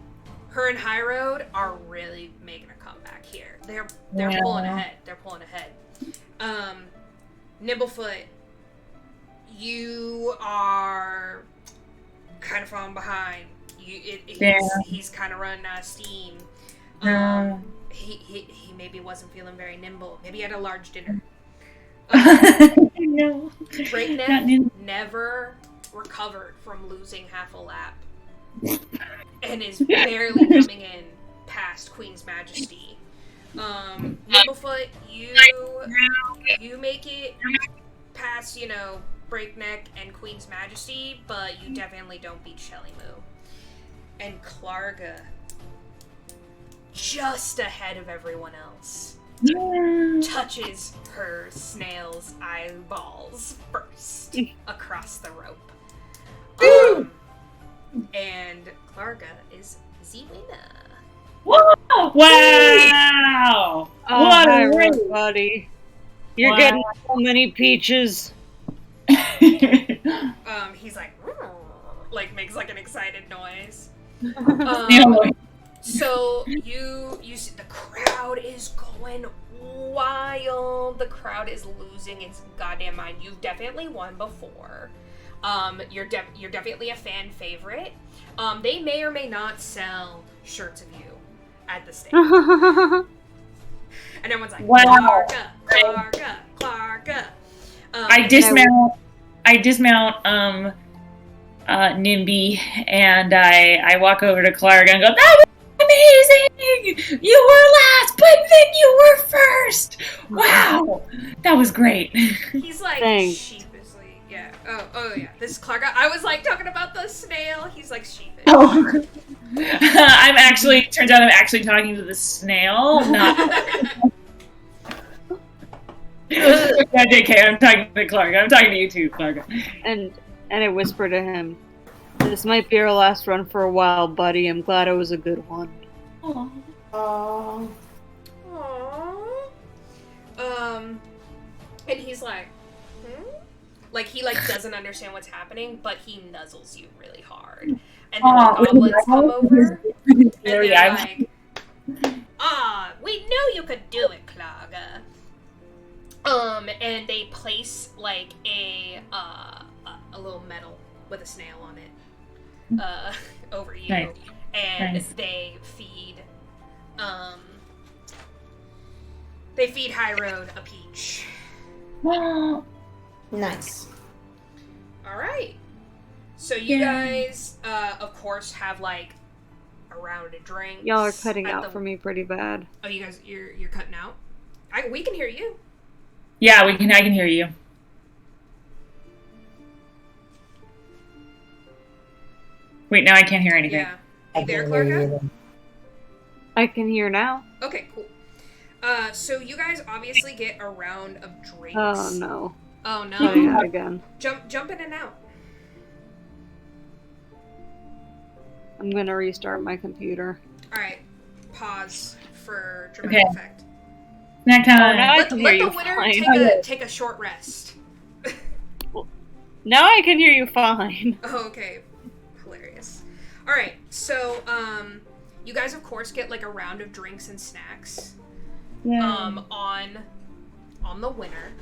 Her and High Road are really making a comeback here. They're Yeah. pulling ahead. They're pulling ahead. Nimblefoot, you are kind of falling behind. He's kind of running out of steam. He maybe wasn't feeling very nimble. Maybe he had a large dinner. No. Breakneck never recovered from losing half a lap and is barely coming in past Queen's Majesty. Nimblefoot, you make it past, Breakneck and Queen's Majesty, but you definitely don't beat Shelly Moo. And Klarga, just ahead of everyone else, touches her snail's eyeballs first across the rope. And Klarga is the winner. Wow! Oh, What hi, a race! buddy. You're Wow. getting so many peaches. He's like makes like an excited noise. Yeah. So you see the crowd is going wild. The crowd is losing its goddamn mind. You've definitely won before. You're definitely a fan favorite. They may or may not sell shirts of you at the stand. And everyone's like, Wow. Klarga. I dismount Nimby and I walk over to Klarga and go, that was amazing! You were last, but then you were first! Wow! That was great. He's like Thanks. sheepishly, yeah. Oh yeah. This is Klarga. I was like talking about the snail. He's like sheepish. Oh. Turns out I'm actually talking to the snail, not yeah, JK, I'm talking to Klarga. I'm talking to you too, Klarga. And I whisper to him, "This might be our last run for a while, buddy. I'm glad it was a good one." Aww. Aww. And he's like, Like, he, doesn't understand what's happening, but he nuzzles you really hard. And then the goblins come over, and they're like, we knew you could do it, Klarga. And they place, a little medal with a snail on it, over you. Nice. And Nice. they feed High Road a peach. Nice. All right. So you guys, of course, have like a round of drinks. Y'all are cutting out for me pretty bad. Oh, you guys, you're cutting out. We can hear you. Yeah, I can hear you. Wait, now I can't hear anything. Yeah. You there, Klarga? I can hear now. Okay, cool. So you guys obviously get a round of drinks. Oh no. Oh no. Cutting out again. Jump in and out. I'm gonna restart my computer. Alright. Pause for dramatic effect. Snack time. Now I Let can hear the you winner fine. take a short rest. Now I can hear you fine. Oh, okay. Hilarious. Alright, so, you guys, of course, get, like, a round of drinks and snacks. On the winner.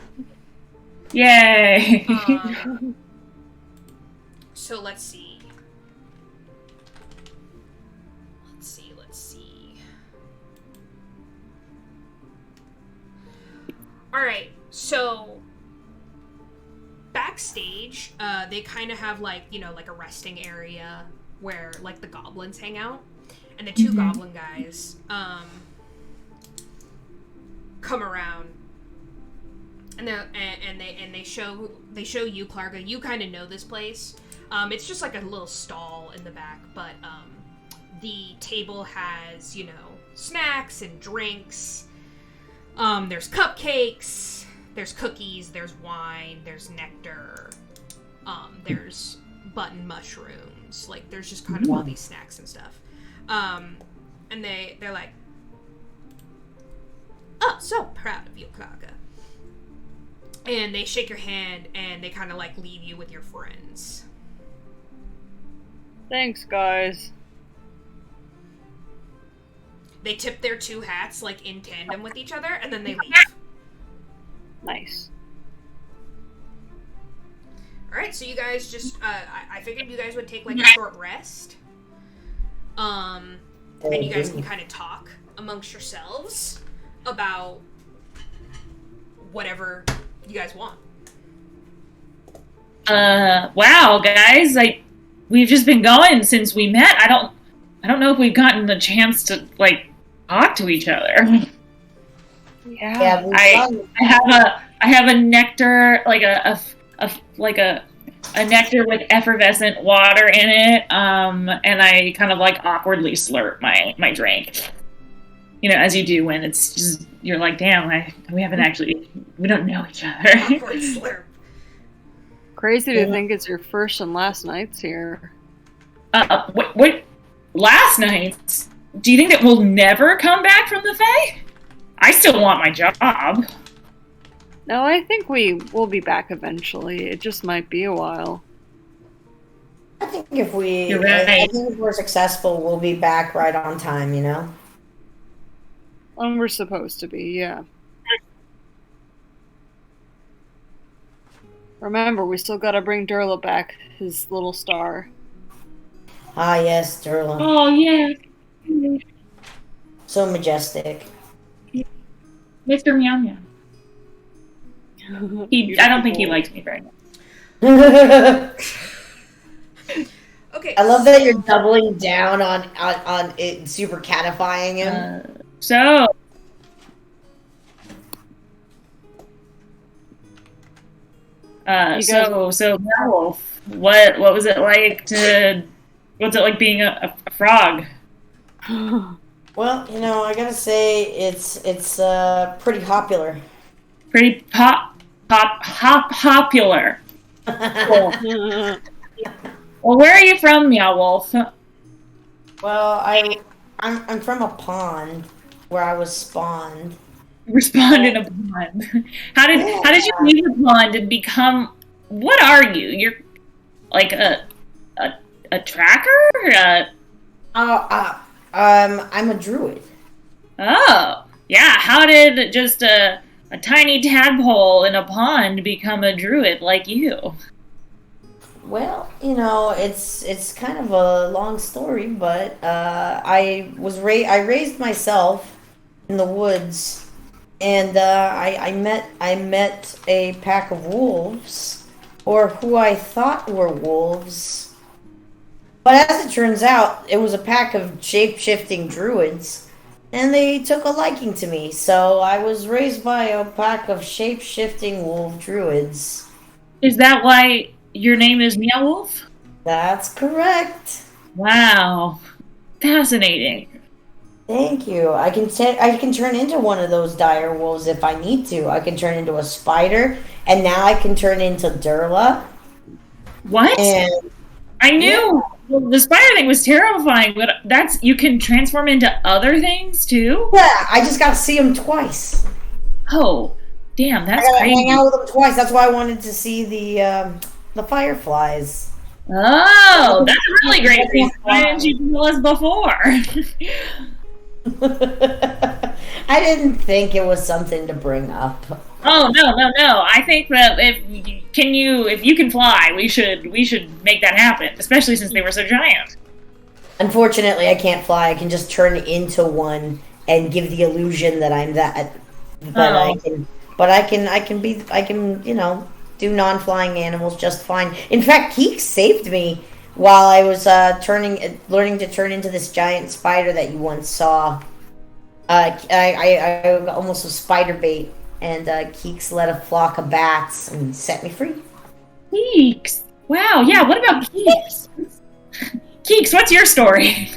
Yay! So, let's see. Alright, so backstage, they kind of have like, like a resting area where like the goblins hang out. And the two goblin guys come around and they show you, Klarga. You kind of know this place. It's just like a little stall in the back, but the table has, snacks and drinks. There's cupcakes, there's cookies, there's wine, there's nectar, there's button mushrooms, like, there's just kind of all these snacks and stuff. And they're like, oh, so proud of you, Klarga. And they shake your hand, and they kind of, like, leave you with your friends. Thanks, guys. They tip their two hats, like, in tandem with each other, and then they leave. Nice. Alright, so you guys just, I figured you guys would take, like, a short rest. And you guys can kind of talk amongst yourselves about whatever you guys want. Wow, guys, we've just been going since we met. I don't know if we've gotten the chance to, like, talk to each other. Yeah. I have a nectar, like a nectar with effervescent water in it, and I kind of like awkwardly slurp my drink. As you do when it's just, you're like, damn, we don't know each other. Awkward slurp. Crazy to think it's your first and last nights here. What? Last night? Do you think that we'll never come back from the Fae? I still want my job. No, I think we will be back eventually. It just might be a while. I think if we, You're right. I think if we're successful, we'll be back right on time. And we're supposed to be, yeah. Remember, we still gotta bring Durla back, his little star. Ah, yes, Durla. Oh, yeah. So majestic. Mr. Meow Meow. I don't think he likes me very much. Okay. I love that you're doubling down on it, super catifying him. So Meow Wolf, what was it like what's it like being a frog? Well, I gotta say it's pretty popular. Pretty popular. Cool. Well, where are you from, Meow Wolf? Well, I'm from a pond where I was spawned. You were spawned in a pond. How did you leave the pond and become? What are you? You're like a tracker? I'm a druid. Oh, yeah. How did just a tiny tadpole in a pond become a druid like you? Well, it's kind of a long story, but I raised myself in the woods, and I met a pack of wolves, or who I thought were wolves. But as it turns out, it was a pack of shape-shifting druids, and they took a liking to me, so I was raised by a pack of shape-shifting wolf druids. Is that why your name is Meow Wolf? That's correct. Wow. Fascinating. Thank you. I can turn into one of those dire wolves if I need to. I can turn into a spider, and now I can turn into Durla. What? And I knew the spider thing was terrifying, but you can transform into other things too? yeah, I just got to see them twice. Oh, damn, that's I gotta crazy. hang out with them twice. That's why I wanted to see the fireflies. Oh, that's a really great reason. Why didn't you tell us before? I didn't think it was something to bring up. Oh, no. I think that if you can fly, we should make that happen, especially since they were so giant. Unfortunately, I can't fly. I can just turn into one and give the illusion that I'm that. But I can do non-flying animals just fine. In fact, Keeks saved me while I was learning to turn into this giant spider that you once saw. I almost was spider bait, and Keeks led a flock of bats and set me free. Keeks! Wow, yeah, what about Keeks? Keeks, what's your story?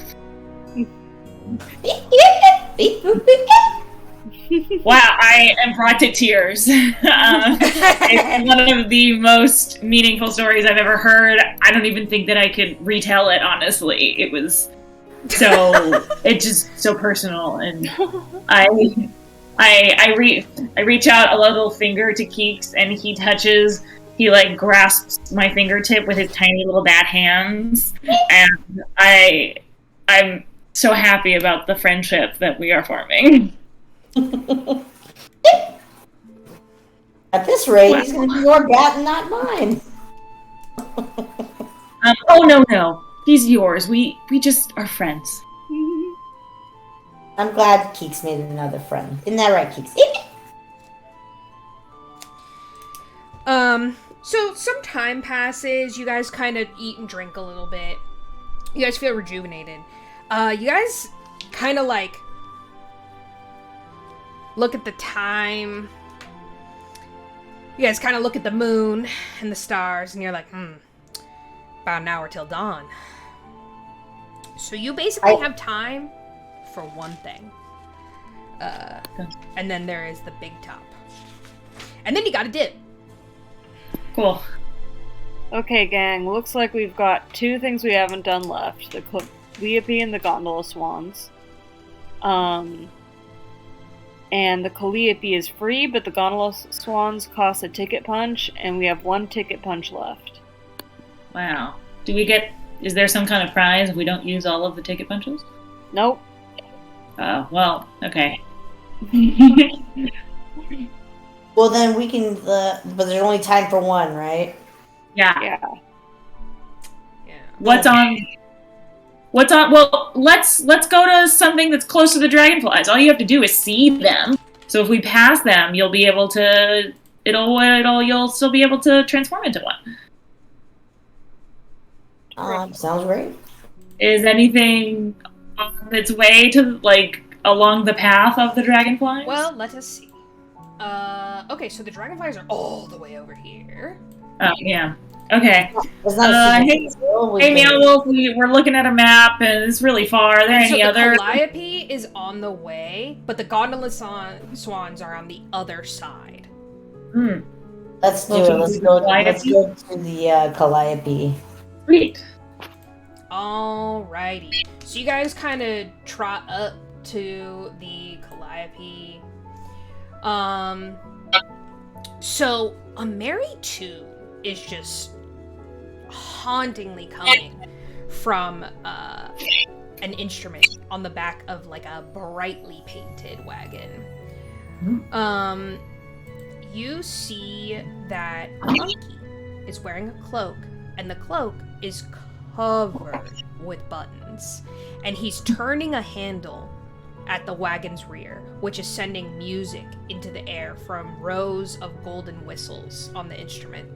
Wow, I am brought to tears. It's one of the most meaningful stories I've ever heard. I don't even think that I could retell it, honestly. It was it's just so personal, and I reach out a little finger to Keeks, and he like grasps my fingertip with his tiny little bat hands, and I'm so happy about the friendship that we are forming. At this rate, he's going to be your bat and not mine. Oh no, he's yours. We just are friends. I'm glad Keeks made another friend. Isn't that right, Keeks? So some time passes, you guys kind of eat and drink a little bit. You guys feel rejuvenated. You guys kind of like look at the time. You guys kind of look at the moon and the stars, and you're like, about an hour till dawn. So you basically have time for one thing. And then there is the big top. And then you gotta dip. Cool. Okay, gang, looks like we've got two things we haven't done left. The Calliope and the Gondola Swans. And the Calliope is free, but the Gondola Swans cost a ticket punch, and we have one ticket punch left. Wow. Is there some kind of prize if we don't use all of the ticket punches? Nope. Well, okay. Well, then we can, but there's only time for one, right? Yeah. Yeah. What's on? Well, let's go to something that's close to the dragonflies. All you have to do is see them. So if we pass them, you'll be able to. You'll still be able to transform into one. Sounds great. Is anything on its way to along the path of the dragonflies? Well, let us see. Okay, so the dragonflies are all the way over here. Oh, yeah. Okay. It's not Hey, Meow Wolf, we're looking at a map, and it's really far. Are there any other... The Calliope is on the way, but the Gondola Swans are on the other side. Let's do it. Let's go to the Calliope. Sweet. Alrighty. So you guys kind of trot up to the Calliope. So a merry tune is just hauntingly coming from an instrument on the back of a brightly painted wagon. You see that a monkey is wearing a cloak, and the cloak is covered with buttons, and he's turning a handle at the wagon's rear, which is sending music into the air from rows of golden whistles on the instrument.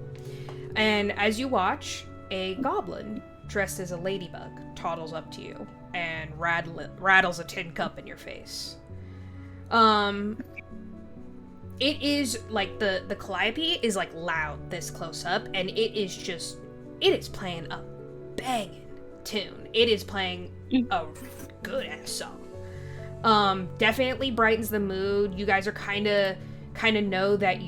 And as you watch, a goblin dressed as a ladybug toddles up to you and rattles a tin cup in your face. It is like the calliope is like loud this close up, and it is playing a banging tune. It is playing a good ass song. Definitely brightens the mood. You guys are kind of know that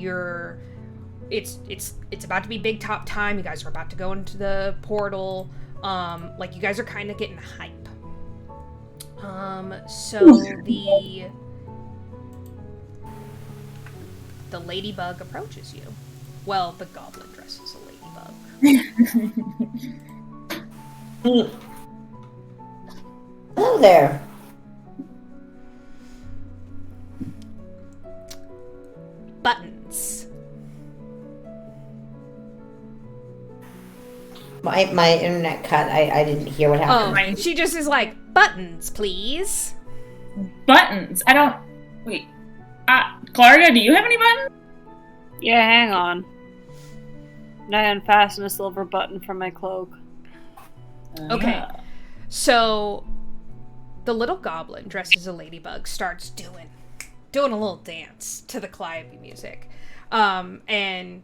it's about to be big top time. You guys are about to go into the portal. Like you guys are kind of getting hype. So the ladybug approaches you. Well, the goblin dresses a ladybug. Hello there. Buttons. My internet cut. I didn't hear what happened. She just is like, buttons, please. Buttons? I don't... Wait. Klarga, do you have any buttons? Yeah, hang on. And I unfasten a silver button from my cloak. Okay. So, the little goblin dressed as a ladybug starts doing a little dance to the calliope music. And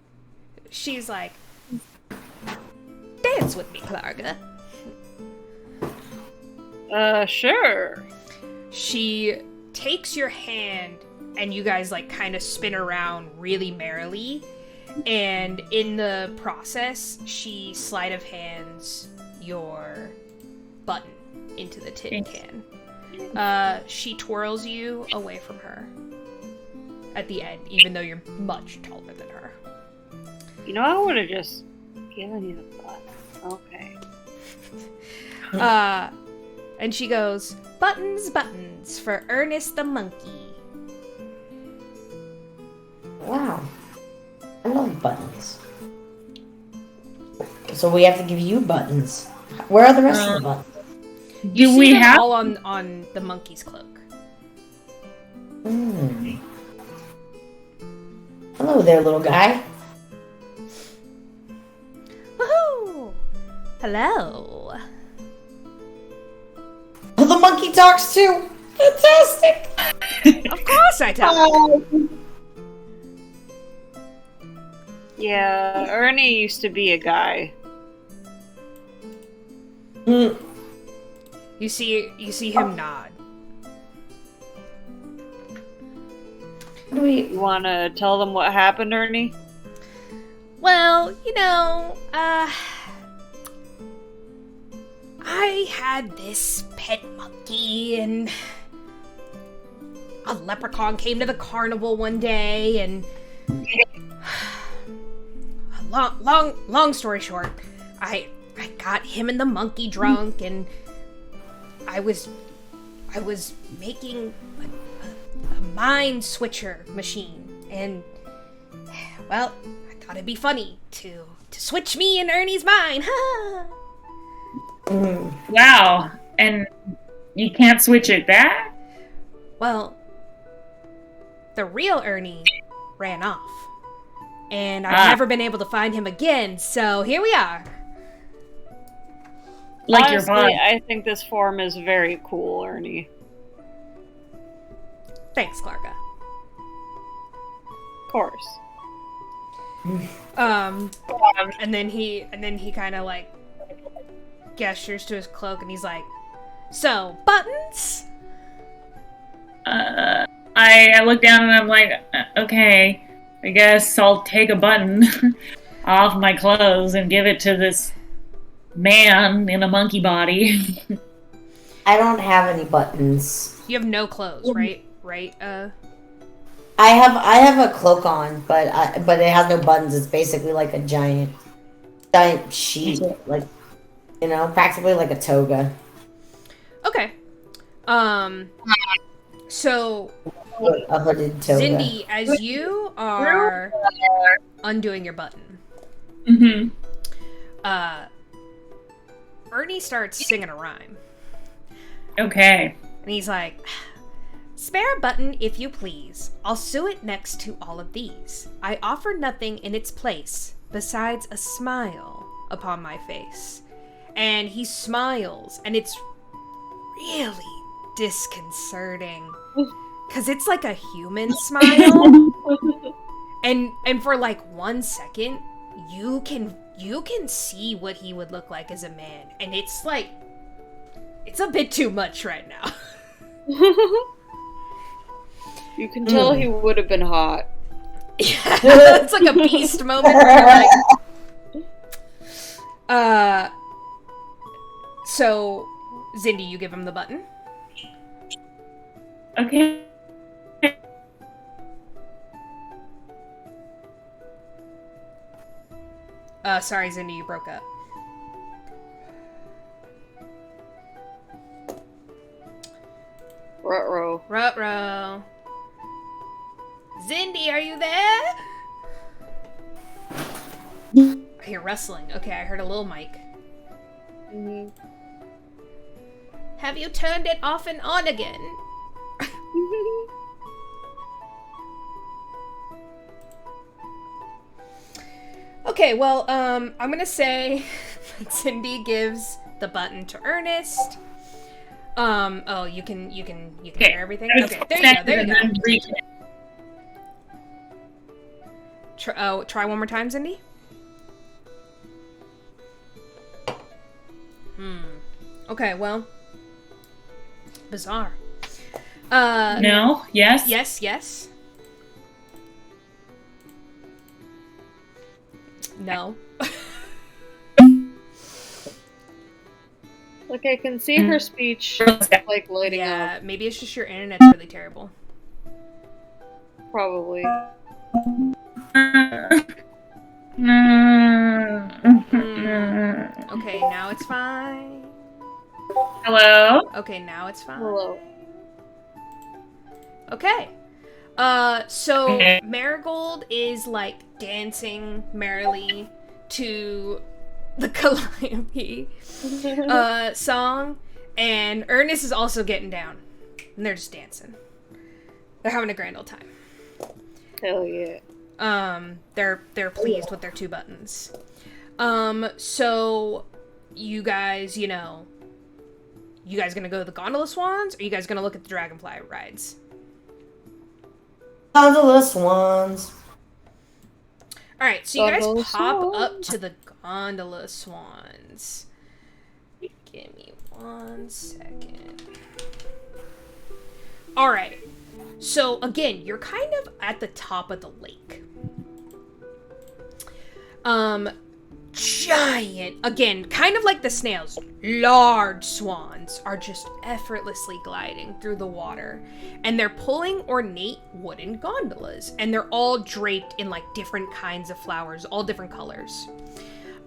she's like, dance with me, Klarga. Sure. She takes your hand and you guys like kind of spin around really merrily. And in the process, she sleight of hands your button into the tin can. She twirls you away from her at the end, even though you're much taller than her. You know, I would have just given you the button. Okay. And she goes, buttons, buttons for Ernest the monkey. Wow. I love buttons. So we have to give you buttons. Where are the rest of the buttons? You see them all on the monkey's cloak. Hello there, little guy. Woohoo! Hello. Oh, the monkey talks too. Fantastic. Of course I tell. Yeah, Ernie used to be a guy. You see him nod. You want to tell them what happened, Ernie? Well, you know, I had this pet monkey, and a leprechaun came to the carnival one day, and long story short, I got him and the monkey drunk, and I was making a mind switcher machine, and well, I thought it'd be funny to switch me and Ernie's mind. Wow. And you can't switch it back? Well, the real Ernie ran off, and I've never been able to find him again, so here we are. Like Honestly, your mom. I think this form is very cool, Ernie. Thanks, Klarga. Of course. And then he kind of like gestures to his cloak, and he's like, "So, buttons?" I look down and I'm like, okay, I guess I'll take a button off my clothes and give it to this man in a monkey body. I don't have any buttons. You have no clothes, right? I have a cloak on, but it has no buttons. It's basically like a giant sheet, like, you know, practically like a toga. Okay. So A hooded toga. Zindi, as you are undoing your button, Ernie starts singing a rhyme. Okay. And he's like, "Spare a button, if you please. I'll sew it next to all of these. I offer nothing in its place. besides a smile upon my face. And he smiles, and it's really disconcerting. Because it's like a human smile. And for like 1 second, you can see what he would look like as a man. And it's like, it's a bit too much right now. You can tell he would have been hot. Yeah, it's like a beast moment where you're like... So, Zindi, you give him the button. Okay. Sorry, Zindi, you broke up. Ruh-roh. Ruh-roh. Zindi, are you there? I hear rustling. Okay, I heard a little mic. Mm-hmm. Have you turned it off and on again? Okay, well, I'm gonna say Zindi gives the button to Ernest. Oh, you can hear everything? Okay, there you go. Try one more time, Zindi. Okay, well, bizarre. No? Yes? Yes. No. Like, I can see her speech, like, lighting up. Maybe it's just your internet's really terrible. Probably. Okay, now it's fine. Hello? Okay, now it's fine. Hello. Okay. So Marigold is like dancing merrily to the Calliope song, and Ernest is also getting down. And they're just dancing. They're having a grand old time. Hell yeah. They're pleased with their 2 buttons. So you guys, you guys gonna go to the gondola swans, or you guys gonna look at the dragonfly rides? Gondola swans. Alright, so you guys Gondola pop swans. up to the gondola swans. Give me 1 second. Alright, so again, you're kind of at the top of the lake. Giant, again, kind of like the snails, large swans are just effortlessly gliding through the water, and they're pulling ornate wooden gondolas, and they're all draped in like different kinds of flowers, all different colors.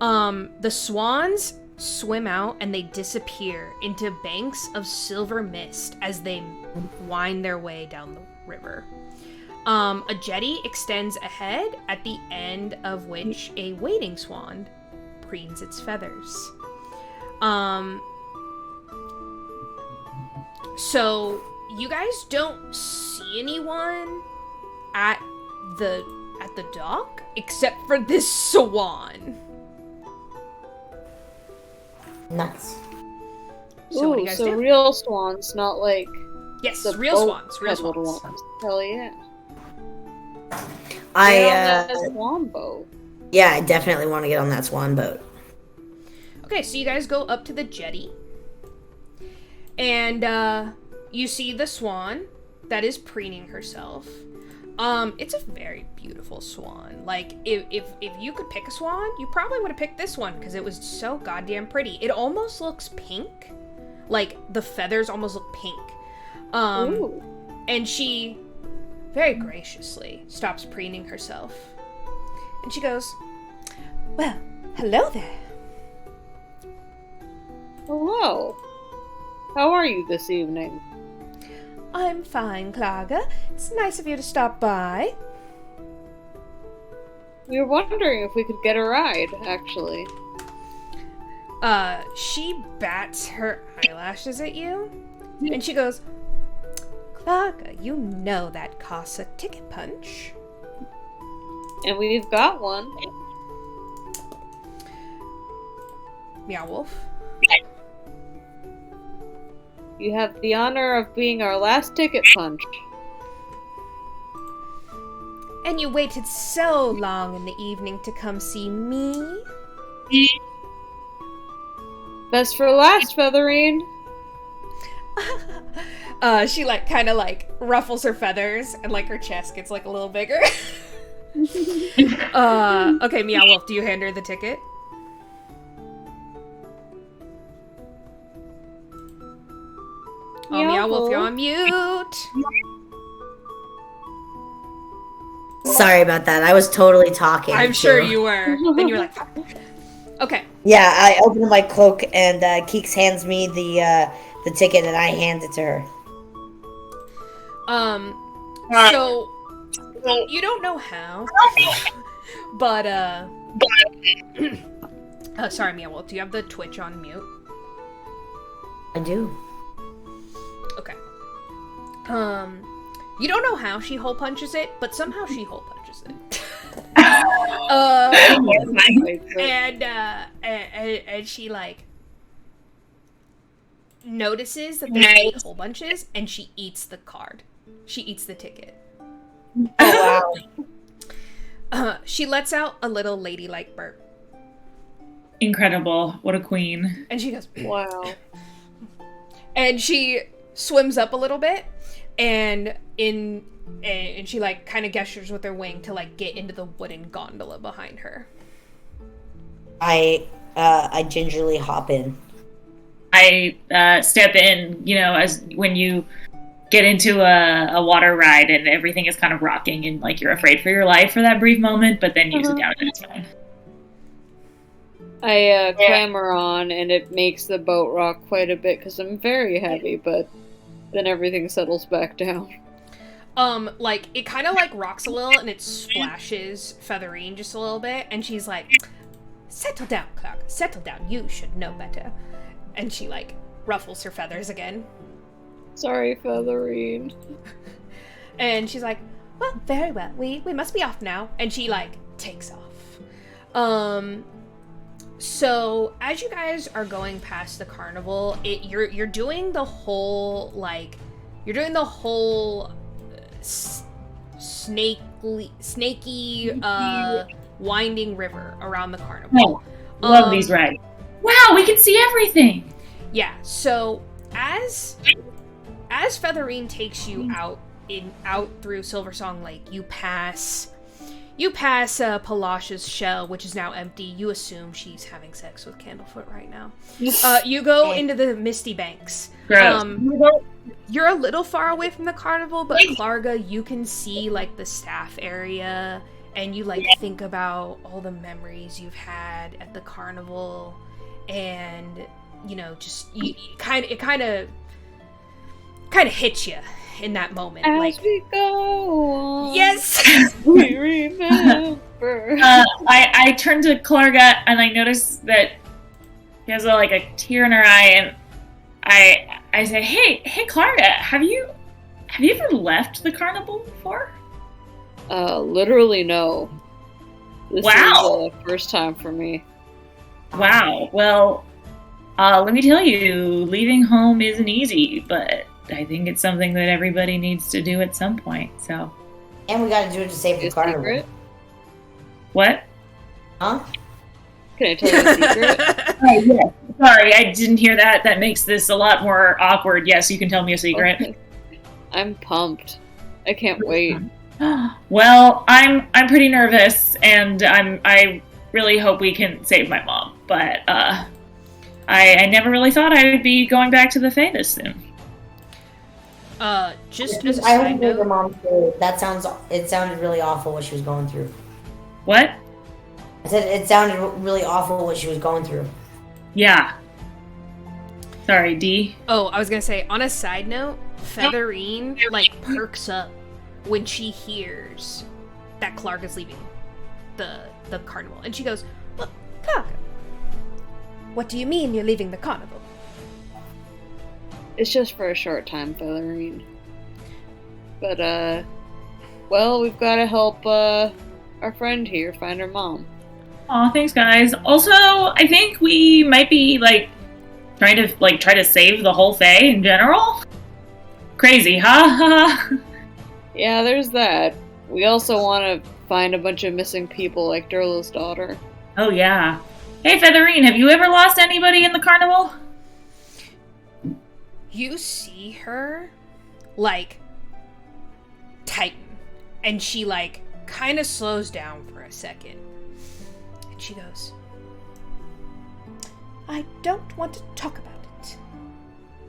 The swans swim out and they disappear into banks of silver mist as they wind their way down the river. A jetty extends ahead, at the end of which a waiting swan preens its feathers. So you guys don't see anyone at the dock except for this swan. Nice. So what do you guys do? Real swans, not like Yes, the real swans. Real boat-peddled swans. ones. Hell yeah. I Swan boat. yeah, I definitely want to get on that swan boat. Okay, so you guys go up to the jetty, and you see the swan that is preening herself. It's a very beautiful swan. Like, if you could pick a swan, you probably would have picked this one because it was so goddamn pretty. It almost looks pink. Like, the feathers almost look pink. Ooh. And she very graciously stops preening herself. And she goes, "Well, hello there." Hello. How are you this evening? "I'm fine, Klarga. It's nice of you to stop by." We were wondering if we could get a ride, actually. She bats her eyelashes at you, and she goes, "Klarga, you know that costs a ticket punch." And we've got one. Meow Wolf. You have the honor of being our last ticket punch. And you waited so long in the evening to come see me? Best for last, Featherine. She like kind of like ruffles her feathers and like her chest gets like a little bigger. Okay, Meow Wolf, do you hand her the ticket? Oh, Meow Wolf, you're on mute. Sorry about that. I was totally talking. I'm sure you were. Then you were like, fuck. Okay. Yeah, I open my cloak and Keeks hands me the ticket and I hand it to her. So you don't know how, but sorry, Meow Wolf, do you have the Twitch on mute? I do. Okay. You don't know how she hole punches it, but somehow she hole punches it. And she like notices that there's 8 hole punches, and she eats the card. She eats the ticket. Oh wow. She lets out a little ladylike burp, Incredible. What a queen. and she goes, Wow. and she swims up a little bit, and she like kind of gestures with her wing to like get into the wooden gondola behind her. I gingerly hop in. I step in, as when you get into a water ride and everything is kind of rocking and like you're afraid for your life for that brief moment, but then you sit down and it's fine. I clamber on, and it makes the boat rock quite a bit because I'm very heavy, but then everything settles back down. Like, it kind of, like, rocks a little, and it splashes Featherine just a little bit, and she's like, settle down, Klarga, settle down, you should know better. And she, like, ruffles her feathers again. Sorry, Featherine. And she's like, well, very well, we must be off now. And she, like, takes off. So, as you guys are going past the carnival, you're doing the whole, like, snaky, winding river around the carnival. Oh, love these rides. Wow, we can see everything! Yeah, so as Featherine takes you out through Silversong Lake, you pass Palash's shell, which is now empty. You assume she's having sex with Candlefoot right now. You go into the Misty Banks. You're a little far away from the carnival, but Klarga, you can see like the staff area, and you like think about all the memories you've had at the carnival, and just it kind of hits you in that moment. As like we go on, yes, we remember. I turn to Klarga and I notice that she has a tear in her eye, and I say, hey Klarga, have you ever left the carnival before? Literally no. This is the first time for me. Wow. Well, let me tell you, leaving home isn't easy, but I think it's something that everybody needs to do at some point, so. And we gotta do it to save the carnival. Secret? What? Huh? Can I tell you a secret? Oh, yes. Sorry, I didn't hear that. That makes this a lot more awkward. Yes, you can tell me a secret. Okay. I'm pumped. I can't wait. Well, I'm pretty nervous, and I really hope we can save my mom. But I never really thought I would be going back to the Fae this soon. Just as a I side hope your note, mom it sounded really awful what she was going through. What? I said it sounded really awful what she was going through. Yeah. Sorry, Dee. oh, I was gonna say, on a side note, Featherine perks up when she hears that Klarga's leaving the carnival, and she goes, "Well, Klarga, what do you mean you're leaving the carnival?" It's just for a short time, Featherine. But, well, we've got to help, our friend here find her mom. Aw, thanks, guys. Also, I think we might be, try to save the whole Fae in general? Crazy, huh? Yeah, there's that. We also want to find a bunch of missing people like Durla's daughter. Oh, yeah. Hey, Featherine, have you ever lost anybody in the carnival? You see her, tighten. And she, kind of slows down for a second. And she goes, I don't want to talk about it.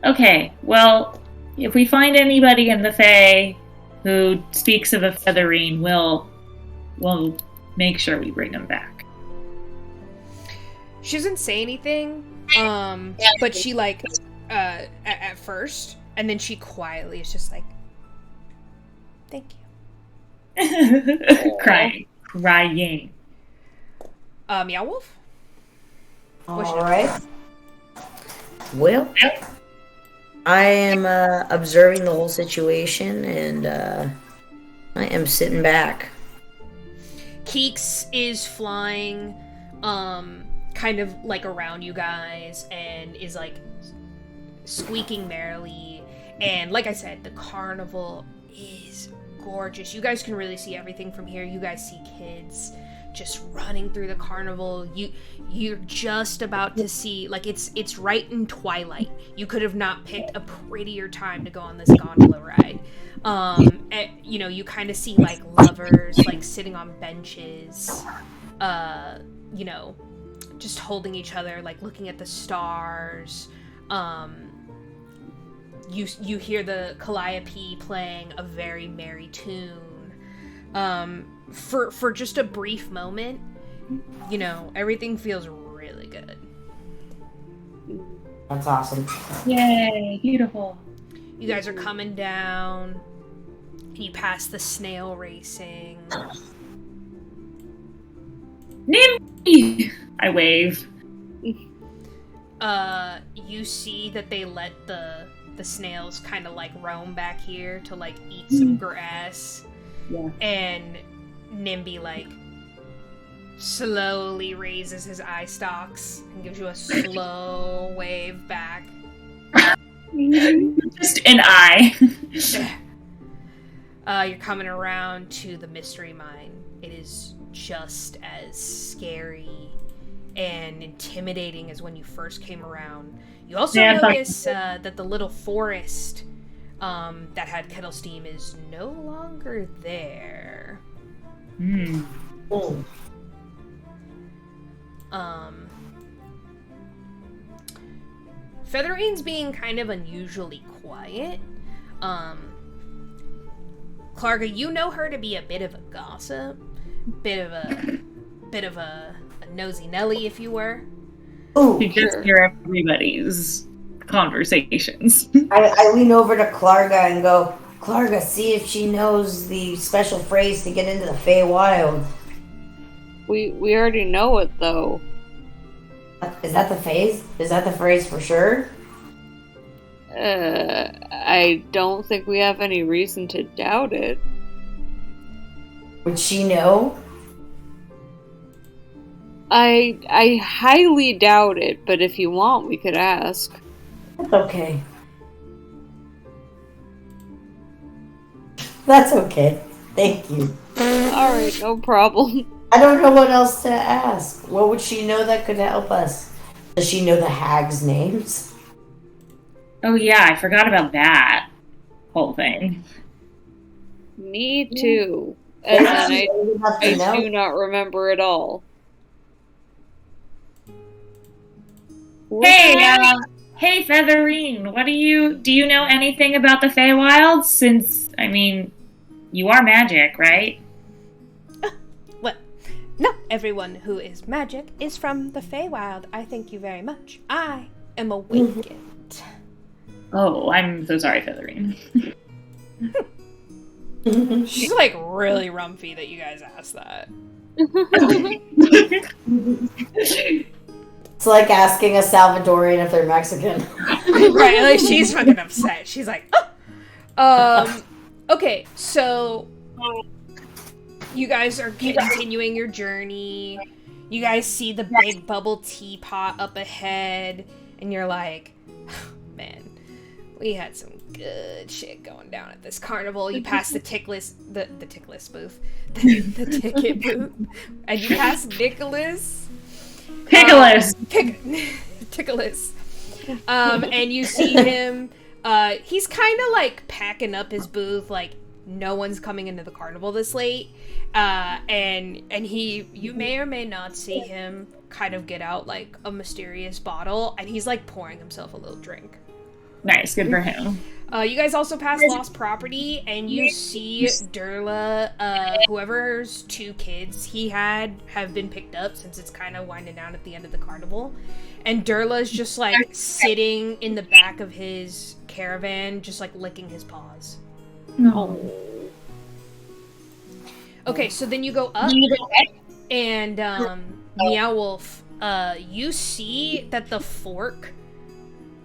Okay, well, if we find anybody in the Fae who speaks of a Featherine, we'll make sure we bring them back. She doesn't say anything, but she, at first, and then she quietly is just like, thank you. Crying. Meow Wolf? Alright. Well, I am observing the whole situation, and I am sitting back. Keeks is flying, kind of, around you guys, and is, squeaking merrily. And, like I said, the carnival is gorgeous. You guys can really see everything from here. You guys see kids just running through the carnival. You're just about to see, it's right in twilight. You could have not picked a prettier time to go on this gondola ride. You kind of see lovers sitting on benches, just holding each other, looking at the stars. You hear the calliope playing a very merry tune. For just a brief moment, everything feels really good. That's awesome. Yay, beautiful. You guys are coming down, and you pass the snail racing. Nimby! I wave. You see that they let the snails kind of roam back here to eat some grass. Yeah. And Nimby slowly raises his eye stalks and gives you a slow wave back. Just an eye. You're coming around to the mystery mine. It is just as scary and intimidating as when you first came around. You also notice that the little forest that had kettle steam is no longer there. Oh. Featherine's being kind of unusually quiet. Klarga, you know her to be a bit of a gossip, bit of a nosy Nelly, if you were. Ooh, You just hear everybody's conversations. I lean over to Klarga and go, Klarga, see if she knows the special phrase to get into the Feywild. We already know it, though. Is that the phrase? Is that the phrase for sure? I don't think we have any reason to doubt it. Would she know? I highly doubt it, but if you want, we could ask. That's okay. That's okay. Thank you. Alright, no problem. I don't know what else to ask. What would she know that could help us? Does she know the hags' names? Oh yeah, I forgot about that whole thing. Me too. And Yeah, then I know. do not remember it all. Hey Featherine, do you know anything about the Feywild? Since, you are magic, right? Well, not everyone who is magic is from the Feywild. I thank you very much. I am awakened. Oh, I'm so sorry, Featherine. She's really rumpy that you guys asked that. It's like asking a Salvadorian if they're Mexican. Right, she's fucking upset. She's like, oh! Okay, so you guys are continuing your journey. You guys see the big bubble teapot up ahead, and you're like, man, we had some good shit going down at this carnival. You pass the ticket booth, the ticket booth, and you pass Nicholas. Ticholas. And you see him, he's kind of like packing up his booth, like no one's coming into the carnival this late. And you may or may not see him kind of get out like a mysterious bottle, and he's like pouring himself a little drink. Nice, good for him. You guys also pass Lost Property, and you see Durla, whoever's 2 kids he had have been picked up since it's kind of winding down at the end of the carnival. And Durla's just like sitting in the back of his caravan, just like licking his paws. Oh. Okay, so then you go up, and Meow Wolf, you see that the fork,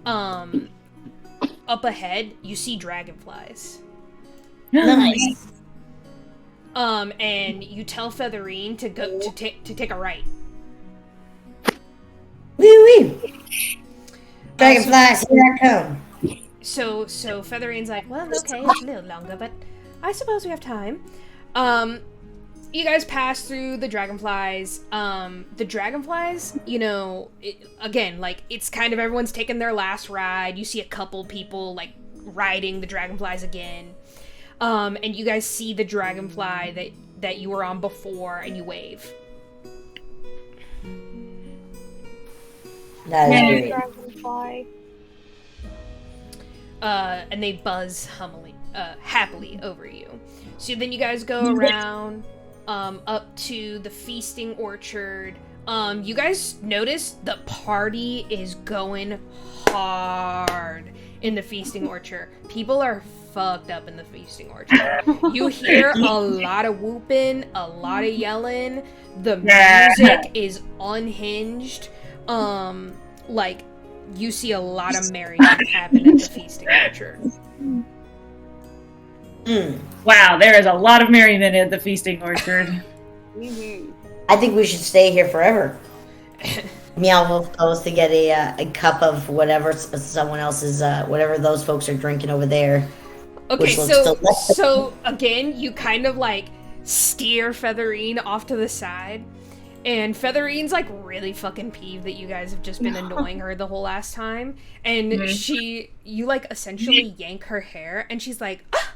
up ahead, you see dragonflies. Nice. And you tell Featherine to go to take a right. Wee wee. Dragonflies, here I come. So Featherine's like, well, okay, it's a little longer, but I suppose we have time. You guys pass through the dragonflies. The dragonflies, you know, again, like, it's kind of everyone's taking their last ride. You see a couple people, like, riding the dragonflies again. And you guys see the dragonfly that you were on before, and you wave. That is great. Dragonfly. And they buzz happily over you. So then you guys go around, up to the feasting orchard. You guys notice the party is going hard in the feasting orchard. People are fucked up in the feasting orchard. You hear a lot of whooping, a lot of yelling. The music is unhinged. Like, you see a lot of merriment happen at the feasting orchard. Wow, there is a lot of merriment at the feasting orchard. I think we should stay here forever. Meow Wolf goes to get a cup of whatever someone else's, whatever those folks are drinking over there. Okay, so again, you kind of like steer Featherine off to the side. And Featherine's like really fucking peeved that you guys have just been annoying her the whole last time. And you like essentially yank her hair, and she's like, ah!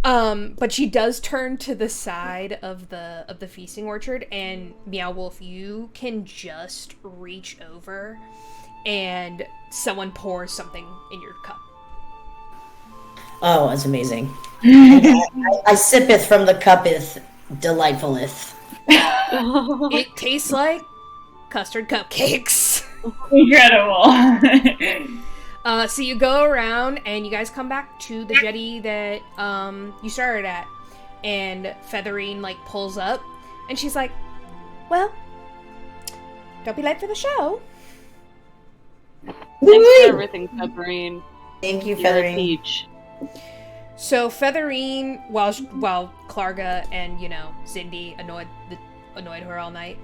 But she does turn to the side of the feasting orchard, and Meow Wolf, you can just reach over and someone pours something in your cup. Oh, that's amazing. I sippeth from the cuppeth, delightfuleth. It tastes like custard cupcakes. Incredible. So you go around, and you guys come back to the jetty that you started at, and Featherine like pulls up, and she's like, well, don't be late for the show. Thanks for everything, Featherine. Thank you, You're a Featherine. peach. So Featherine, while Klarga and, you know, Zindi annoyed her all night,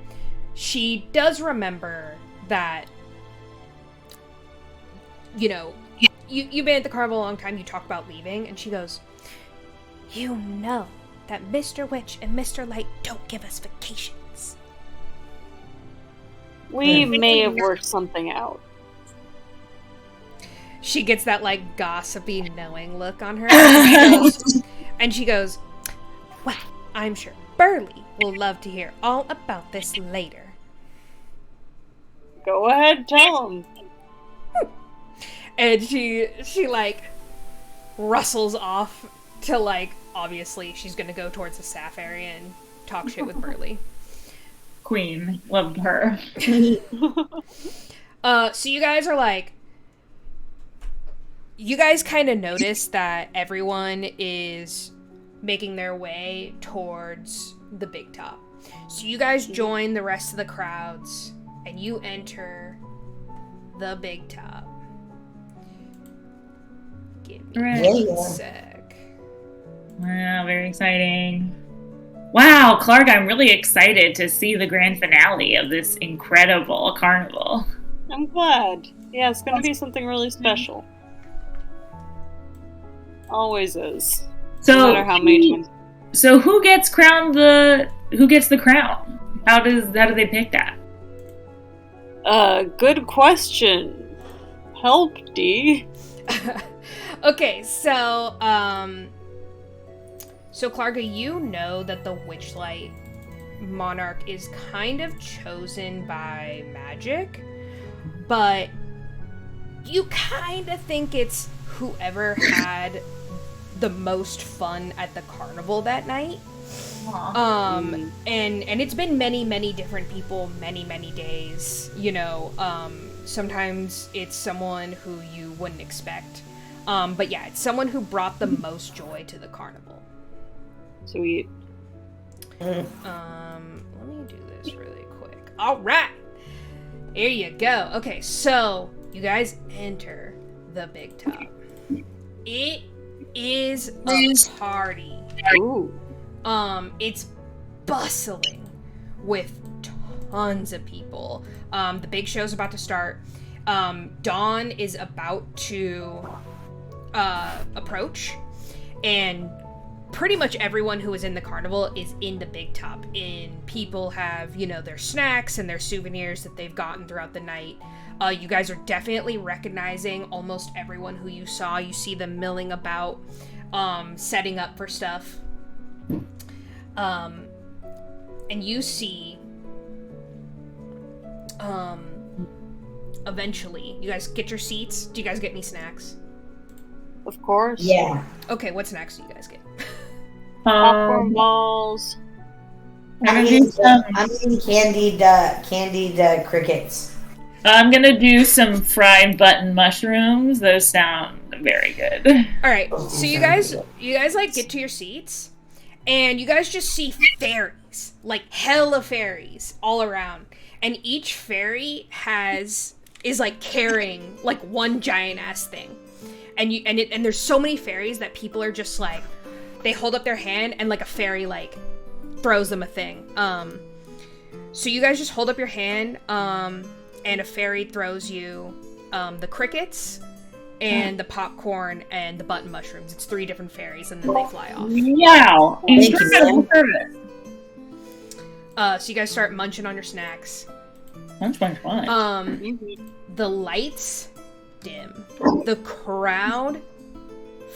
she does remember that, you know, you've been at the carnival a long time, you talk about leaving, and she goes, you know that Mr. Witch and Mr. Light don't give us vacations. We may have worked something out. She gets that, like, gossipy, knowing look on her. And she goes, well, I'm sure Burley will love to hear all about this later. Go ahead, tell him. And she like, rustles off to, like, obviously she's gonna go towards the staff area and talk shit with Burley. Queen. Loved her. So you guys are like, you guys kind of notice that everyone is making their way towards the big top. So you guys join the rest of the crowds, and you enter the big top. Give me a sec. Wow, very exciting. Wow, Klarga, I'm really excited to see the grand finale of this incredible carnival. I'm glad. Yeah, it's gonna be something really special. Always is. No matter how many times. So who gets the crown? How do they pick that? Good question. Help, Dee. Okay, so Klarga, you know that the Witchlight Monarch is kind of chosen by magic, but you kind of think it's whoever had the most fun at the carnival that night. And it's been many different people, many days, you know. Sometimes it's someone who you wouldn't expect. But yeah, it's someone who brought the most joy to the carnival. Sweet. Let me do this really quick. All right, here you go. Okay, so you guys enter the big top. It is a party. Ooh. It's bustling with tons of people. The big show's about to start. Dawn is about to approach, and pretty much everyone who is in the carnival is in the big top. And people have, you know, their snacks and their souvenirs that they've gotten throughout the night. You guys are definitely recognizing almost everyone who you saw. You see them milling about, setting up for stuff. And you see, eventually, you guys get your seats. Do you guys get any snacks? Of course. Yeah. Okay, what snacks do you guys get? Popcorn balls. I'm eating candied crickets. I'm gonna do some fried button mushrooms. Those sound very good. All right, so you guys like get to your seats, and you guys just see fairies, like hella fairies all around, and each fairy is like carrying like one giant ass thing, and there's so many fairies that people are just like, they hold up their hand and like a fairy like throws them a thing. So you guys just hold up your hand, and a fairy throws you the crickets and the popcorn and the button mushrooms. It's 3 different fairies, and then they fly off. Wow! Incredible service. So you guys start munching on your snacks. Munch. The lights dim. The crowd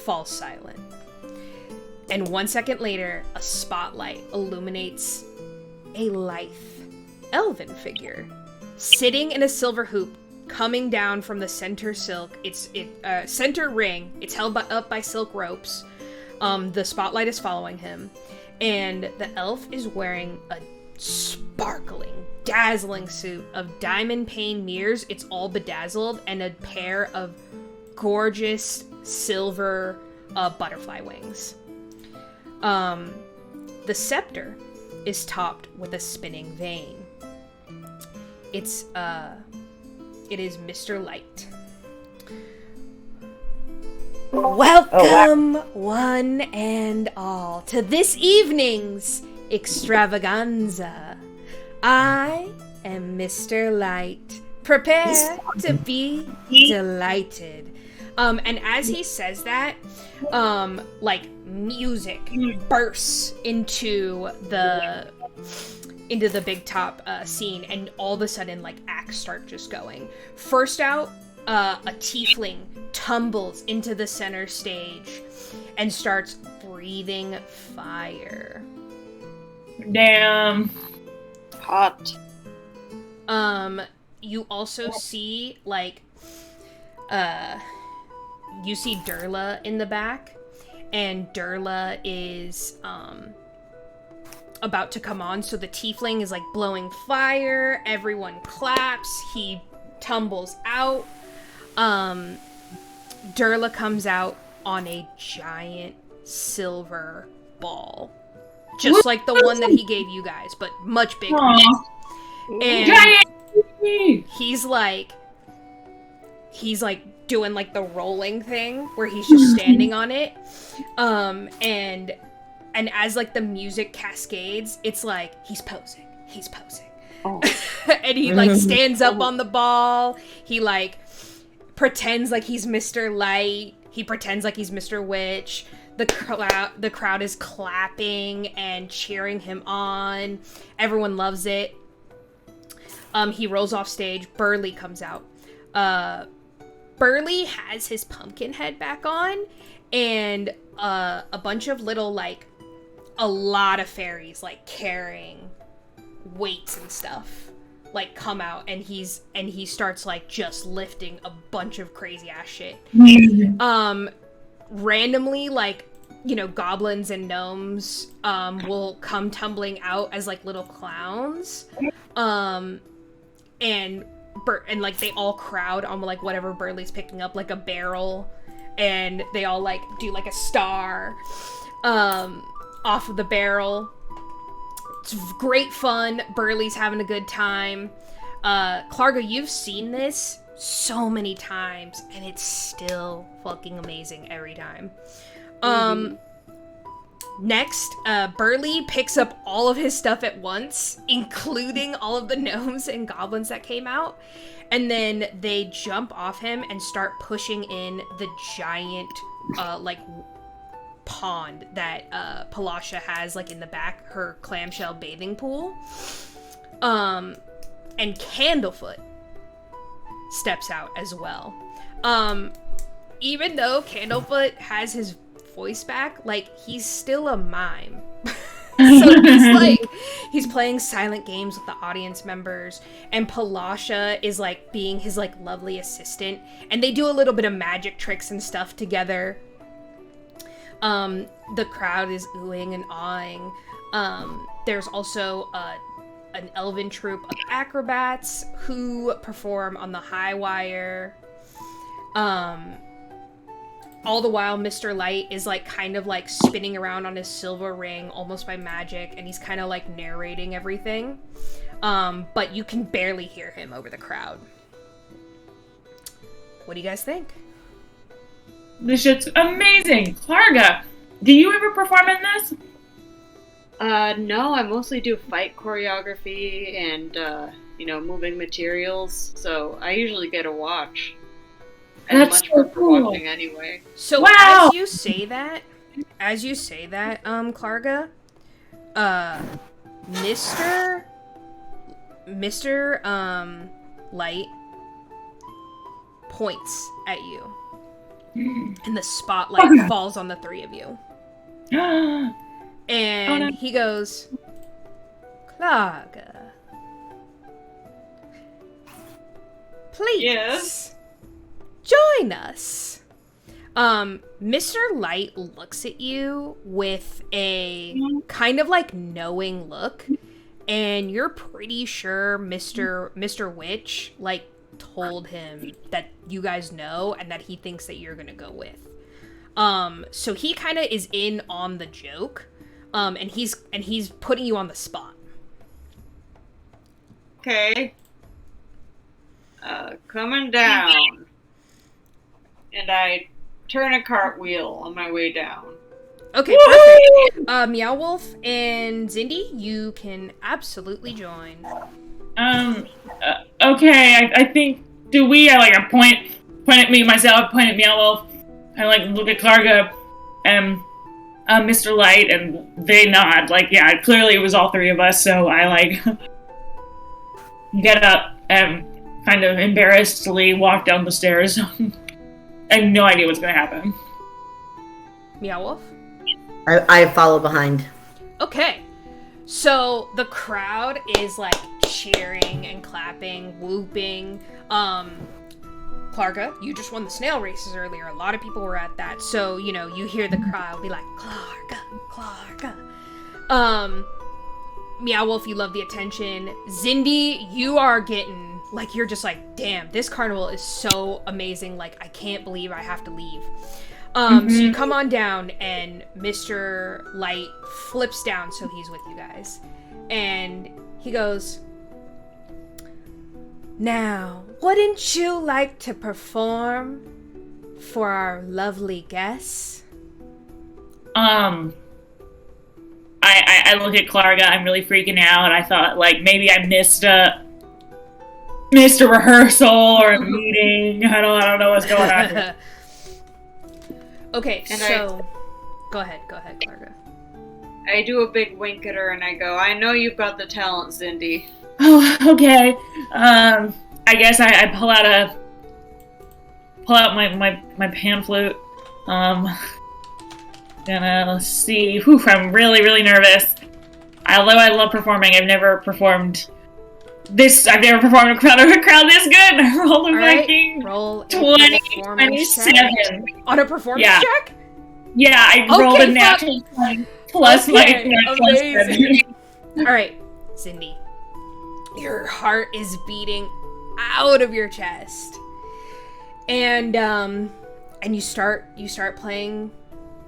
falls silent. And 1 second later, a spotlight illuminates a lithe elven figure sitting in a silver hoop coming down from the center center ring. It's held up by silk ropes. The spotlight is following him, and the elf is wearing a sparkling, dazzling suit of diamond pane mirrors. It's all bedazzled, and a pair of gorgeous silver butterfly wings. The scepter is topped with a spinning vane. It is Mr. Light. Welcome, one and all, to this evening's extravaganza. I am Mr. Light. Prepare to be delighted. And as he says that, like music bursts into the big top scene, and all of a sudden, like, acts start just going. First out, a tiefling tumbles into the center stage and starts breathing fire. Damn. Hot. You also see, like, you see Durla in the back, and Durla is, about to come on, so the tiefling is like blowing fire, everyone claps, he tumbles out. Durla comes out on a giant silver ball, just like the one that he gave you guys, but much bigger. Aww. And Giant! he's like doing like the rolling thing where he's just standing on it, and and as like the music cascades, it's like he's posing. Oh. And he like stands up on the ball. He like pretends like he's Mr. Light. He pretends like he's Mr. Witch. The crowd is clapping and cheering him on. Everyone loves it. He rolls off stage. Burley comes out. Burley has his pumpkin head back on, and a bunch of little, like, a lot of fairies, like, carrying weights and stuff, like, come out, and he starts, like, just lifting a bunch of crazy ass shit. Randomly, like, you know, goblins and gnomes will come tumbling out as, like, little clowns, and like they all crowd on like whatever Burley's picking up, like a barrel, and they all like do like a star off of the barrel. It's great fun. Burley's having a good time. Klarga, you've seen this so many times, and it's still fucking amazing every time. Next, Burley picks up all of his stuff at once, including all of the gnomes and goblins that came out, and then they jump off him and start pushing in the giant, like, pond that Palasha has, like, in the back, her clamshell bathing pool. And Candlefoot steps out as well. Even though Candlefoot has his voice back, like, he's still a mime. So he's playing silent games with the audience members, and Palasha is like being his like lovely assistant, and they do a little bit of magic tricks and stuff together. The crowd is oohing and awing. There's also an elven troupe of acrobats who perform on the high wire. All the while, Mr. Light is, like, kind of, like, spinning around on his silver ring, almost by magic, and he's kind of, like, narrating everything. But you can barely hear him over the crowd. What do you guys think? This shit's amazing! Klarga, do you ever perform in this? No, I mostly do fight choreography and, moving materials, so I usually get a watch. That's so cool. Watching anyway. So wow. as you say that, Klarga, Mr. Light points at you, and the spotlight falls on the three of you, and he goes, Klarga, please. Yes. Join us. Mr. Light looks at you with a kind of like knowing look, and you're pretty sure Mr. Witch like told him that you guys know and that he thinks that you're gonna go with. So he kind of is in on the joke, and he's putting you on the spot. Okay. Coming down. And I turn a cartwheel on my way down. Okay, perfect. Meow Wolf and Zindi, you can absolutely join. Okay, I think, do we, point at me, myself, point at Meow Wolf, I look at Klarga, and, Mr. Light, and they nod, yeah, clearly it was all three of us, so I, get up, and kind of embarrassedly walk down the stairs. I have no idea what's gonna happen. Meow Wolf? I follow behind. Okay. So the crowd is cheering and clapping, whooping. Klarga, you just won the snail races earlier. A lot of people were at that. So, you hear the crowd be like, Klarga. Meow Wolf, you love the attention. Zindi, you are getting you're just damn, this carnival is so amazing. I can't believe I have to leave. So you come on down, and Mr. Light flips down so he's with you guys. And he goes, now, wouldn't you like to perform for our lovely guests? I look at Klarga. I'm really freaking out. I thought like maybe I missed a rehearsal or a meeting. I don't know what's going on here. Okay, so go ahead, Klarga. I do a big wink at her and I go, I know you've got the talent, Zindi. Oh, okay. I guess I pull out my pan flute. Let's see. Whew, I'm really nervous. Although I love performing, I've never performed this. I've never performed in front of a crowd this good. I rolled a fucking roll 27 on a performance check. Yeah, I rolled a natural 20 plus my natural 7. All right, Zindi, your heart is beating out of your chest, and you start playing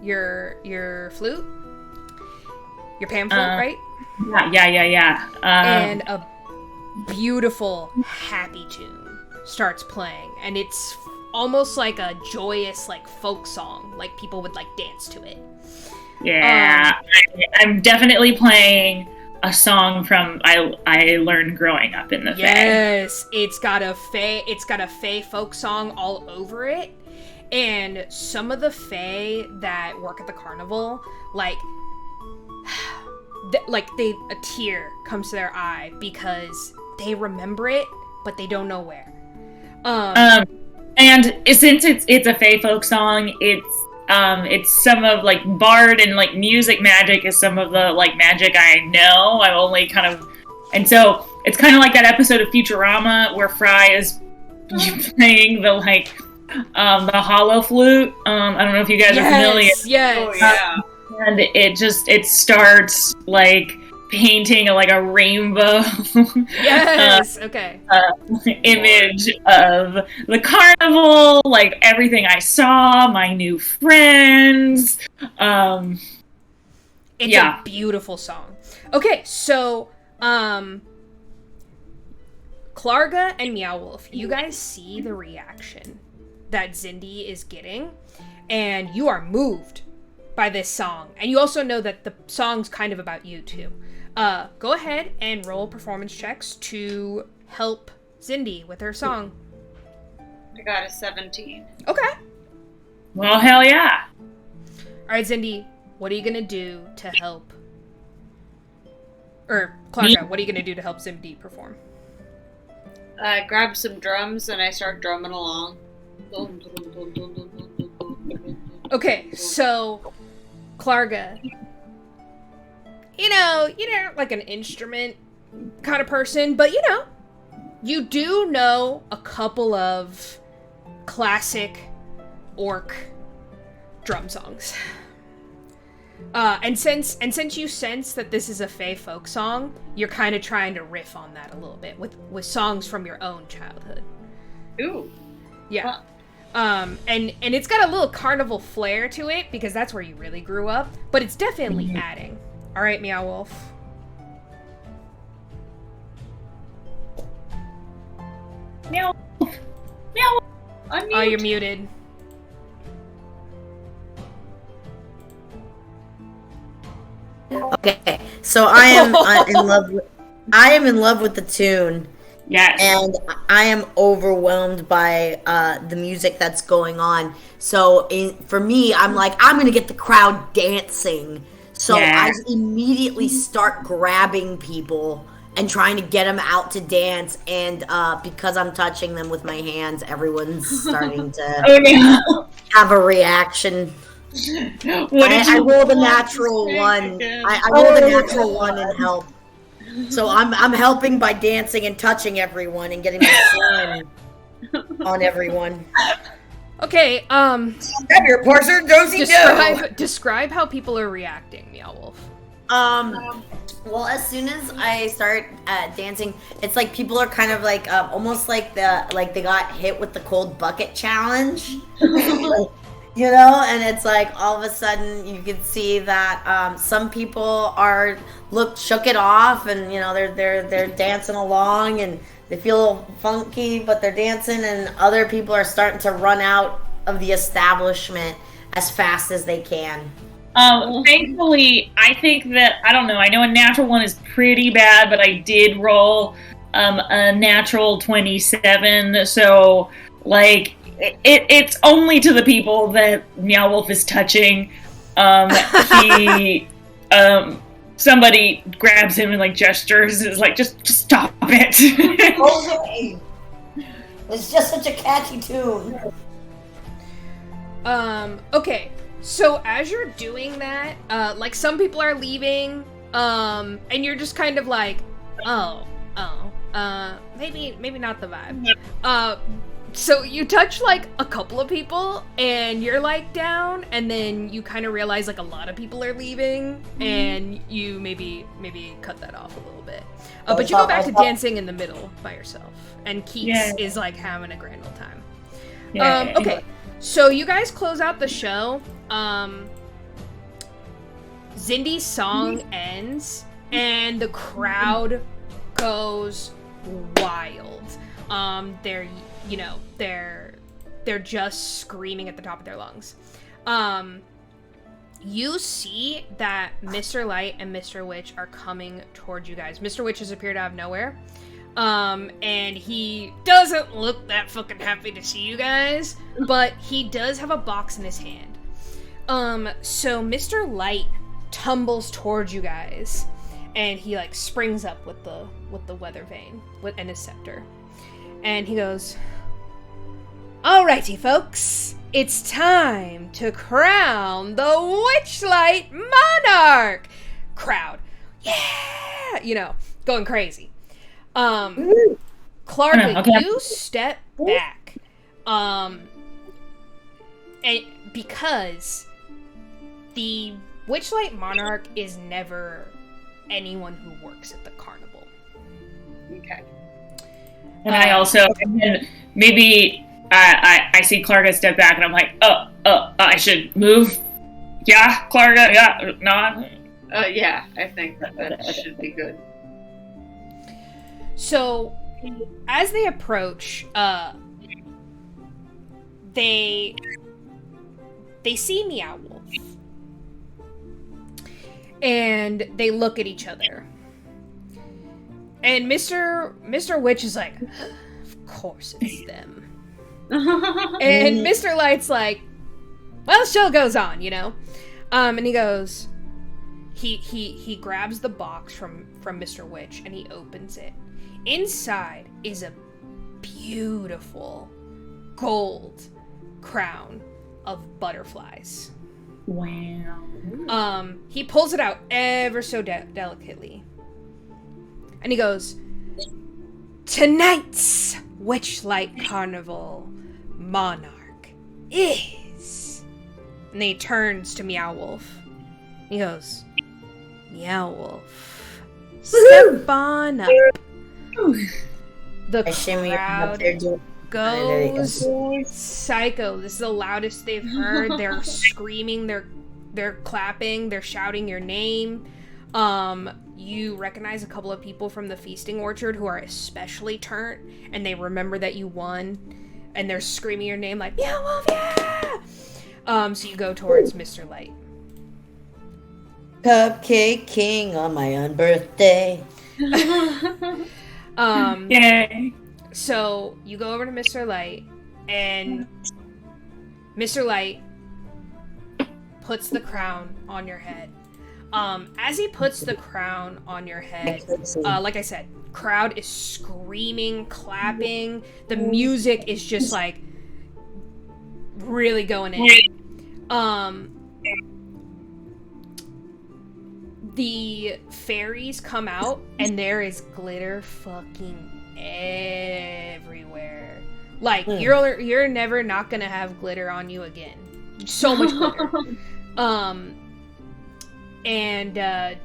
your flute, your pan flute, right? Yeah. And a beautiful, happy tune starts playing, and it's almost like a joyous, like folk song, like people would like dance to it. Yeah, I'm definitely playing a song from I learned growing up in the Fae. Yes, it's got a Fae folk song all over it. And some of the Fae that work at the carnival, like a tear comes to their eye because they remember it, but they don't know where. And since it's a Fae folk song, it's some of like bard and like music magic is some of the like magic I know. I'm only kind of, and so it's kind of like that episode of Futurama where Fry is playing the hollow flute. I don't know if you guys are familiar. Yes. Oh, yeah. And it starts like painting a rainbow yes. Okay. image of the carnival, like everything I saw, my new friends. It's a beautiful song. Okay, so Klarga and Meow Wolf, you guys see the reaction that Zindi is getting, and you are moved by this song. And you also know that the song's kind of about you too. Go ahead and roll performance checks to help Zindi with her song. I got a 17. Okay. Well, hell yeah. Alright, Zindi, what are you gonna do to help? Or, Klarga, what are you gonna do to help Zindi perform? I grab some drums and I start drumming along. Okay, so Klarga, you're like an instrument kind of person, but you do know a couple of classic orc drum songs. And since you sense that this is a Fae folk song, you're kind of trying to riff on that a little bit with songs from your own childhood. Ooh. Yeah. And it's got a little carnival flair to it because that's where you really grew up, but it's definitely adding. All right, Meow Wolf. Meow Wolf. Meow Wolf. I'm Oh, you're muted. Okay, so I am in love with the tune. Yes. And I am overwhelmed by the music that's going on. So for me, I'm like, I'm going to get the crowd dancing. So I immediately start grabbing people and trying to get them out to dance. And because I'm touching them with my hands, everyone's starting to have a reaction. I rolled a natural one. I rolled a natural one and help. So I'm helping by dancing and touching everyone and getting the fun on everyone. Okay, grab your portion, describe how people are reacting, Meow Wolf. Well, as soon as I start dancing, it's like people are kind of like almost like they got hit with the cold bucket challenge. And it's like all of a sudden you can see that some people shook it off, and they're dancing along and they feel a little funky, but they're dancing, and other people are starting to run out of the establishment as fast as they can. Thankfully, I think that, I don't know, I know a natural one is pretty bad, but I did roll a natural 27, so, like, it's only to the people that Meow Wolf is touching. Somebody grabs him and, like, gestures, and is like, just stop it. Okay. It's just such a catchy tune. Okay. So as you're doing that, like some people are leaving, and you're just kind of like, maybe not the vibe. So you touch like a couple of people, and you're like down, and then you kind of realize like a lot of people are leaving, and you maybe cut that off a little bit. But you go back to dancing in the middle by yourself, and Keeks is like having a grand old time. Okay. So you guys close out the show. Zindi's song ends, and the crowd goes wild. They're just screaming at the top of their lungs. You see that Mr. Light and Mr. Witch are coming towards you guys. Mr. Witch has appeared out of nowhere. And he doesn't look that fucking happy to see you guys, but he does have a box in his hand. So Mr. Light tumbles towards you guys, and he like springs up with the weather vane and his scepter, and he goes, "Alrighty, folks, it's time to crown the Witchlight Monarch." Crowd, yeah, going crazy. Klarga, you step back, and because the Witchlight Monarch is never anyone who works at the carnival. Okay. And I also, maybe I see Klarga step back, and I'm like, I should move. Yeah, Klarga, yeah, no. Yeah, I think that should be good. So, as they approach, they see Meow Wolf, and they look at each other. And Mr. Witch is like, "Of course it's them." And Mr. Light's like, "Well, the show goes on, And he goes, he grabs the box from Mr. Witch, and he opens it. Inside is a beautiful gold crown of butterflies. Wow. He pulls it out ever so delicately. And he goes, "Tonight's Witchlight Carnival Monarch is..." And then he turns to Meow Wolf. He goes, "Meow Wolf, step on up." The crowd goes psycho. This is the loudest they've heard. They're screaming, they're clapping, they're shouting your name. You recognize a couple of people from the feasting orchard who are especially turnt, and they remember that you won, and they're screaming your name like, "Meow Wolf, yeah!" So you go towards Mr. Light. Cupcake King on my unbirthday. Yay. So you go over to Mr. Light, and Mr. Light puts the crown on your head. As he puts the crown on your head, like I said, crowd is screaming, clapping. The music is just like really going in. The fairies come out, and there is glitter fucking everywhere. Like, you're never not gonna have glitter on you again. So much glitter. And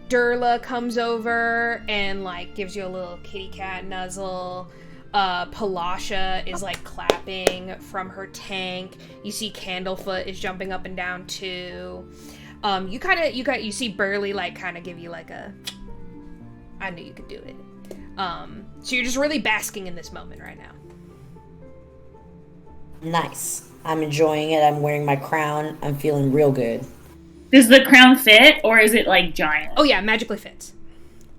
Durla comes over and like gives you a little kitty cat nuzzle. Palasha is like clapping from her tank. You see Candlefoot is jumping up and down too. You see Burley like kind of give you like a, "I knew you could do it." So you're just really basking in this moment right now. Nice. I'm enjoying it. I'm wearing my crown. I'm feeling real good. Does the crown fit, or is it like giant? Oh yeah, magically fits.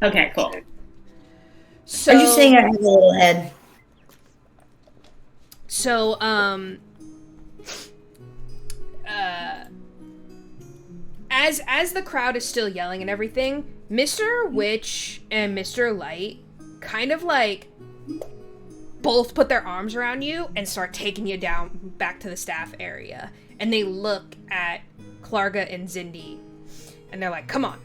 Okay, cool. So, Are you saying I have a little head? So, as the crowd is still yelling and everything, Mr. Witch and Mr. Light kind of like both put their arms around you and start taking you down back to the staff area. And they look at Klarga and Zindi, and they're like, "Come on."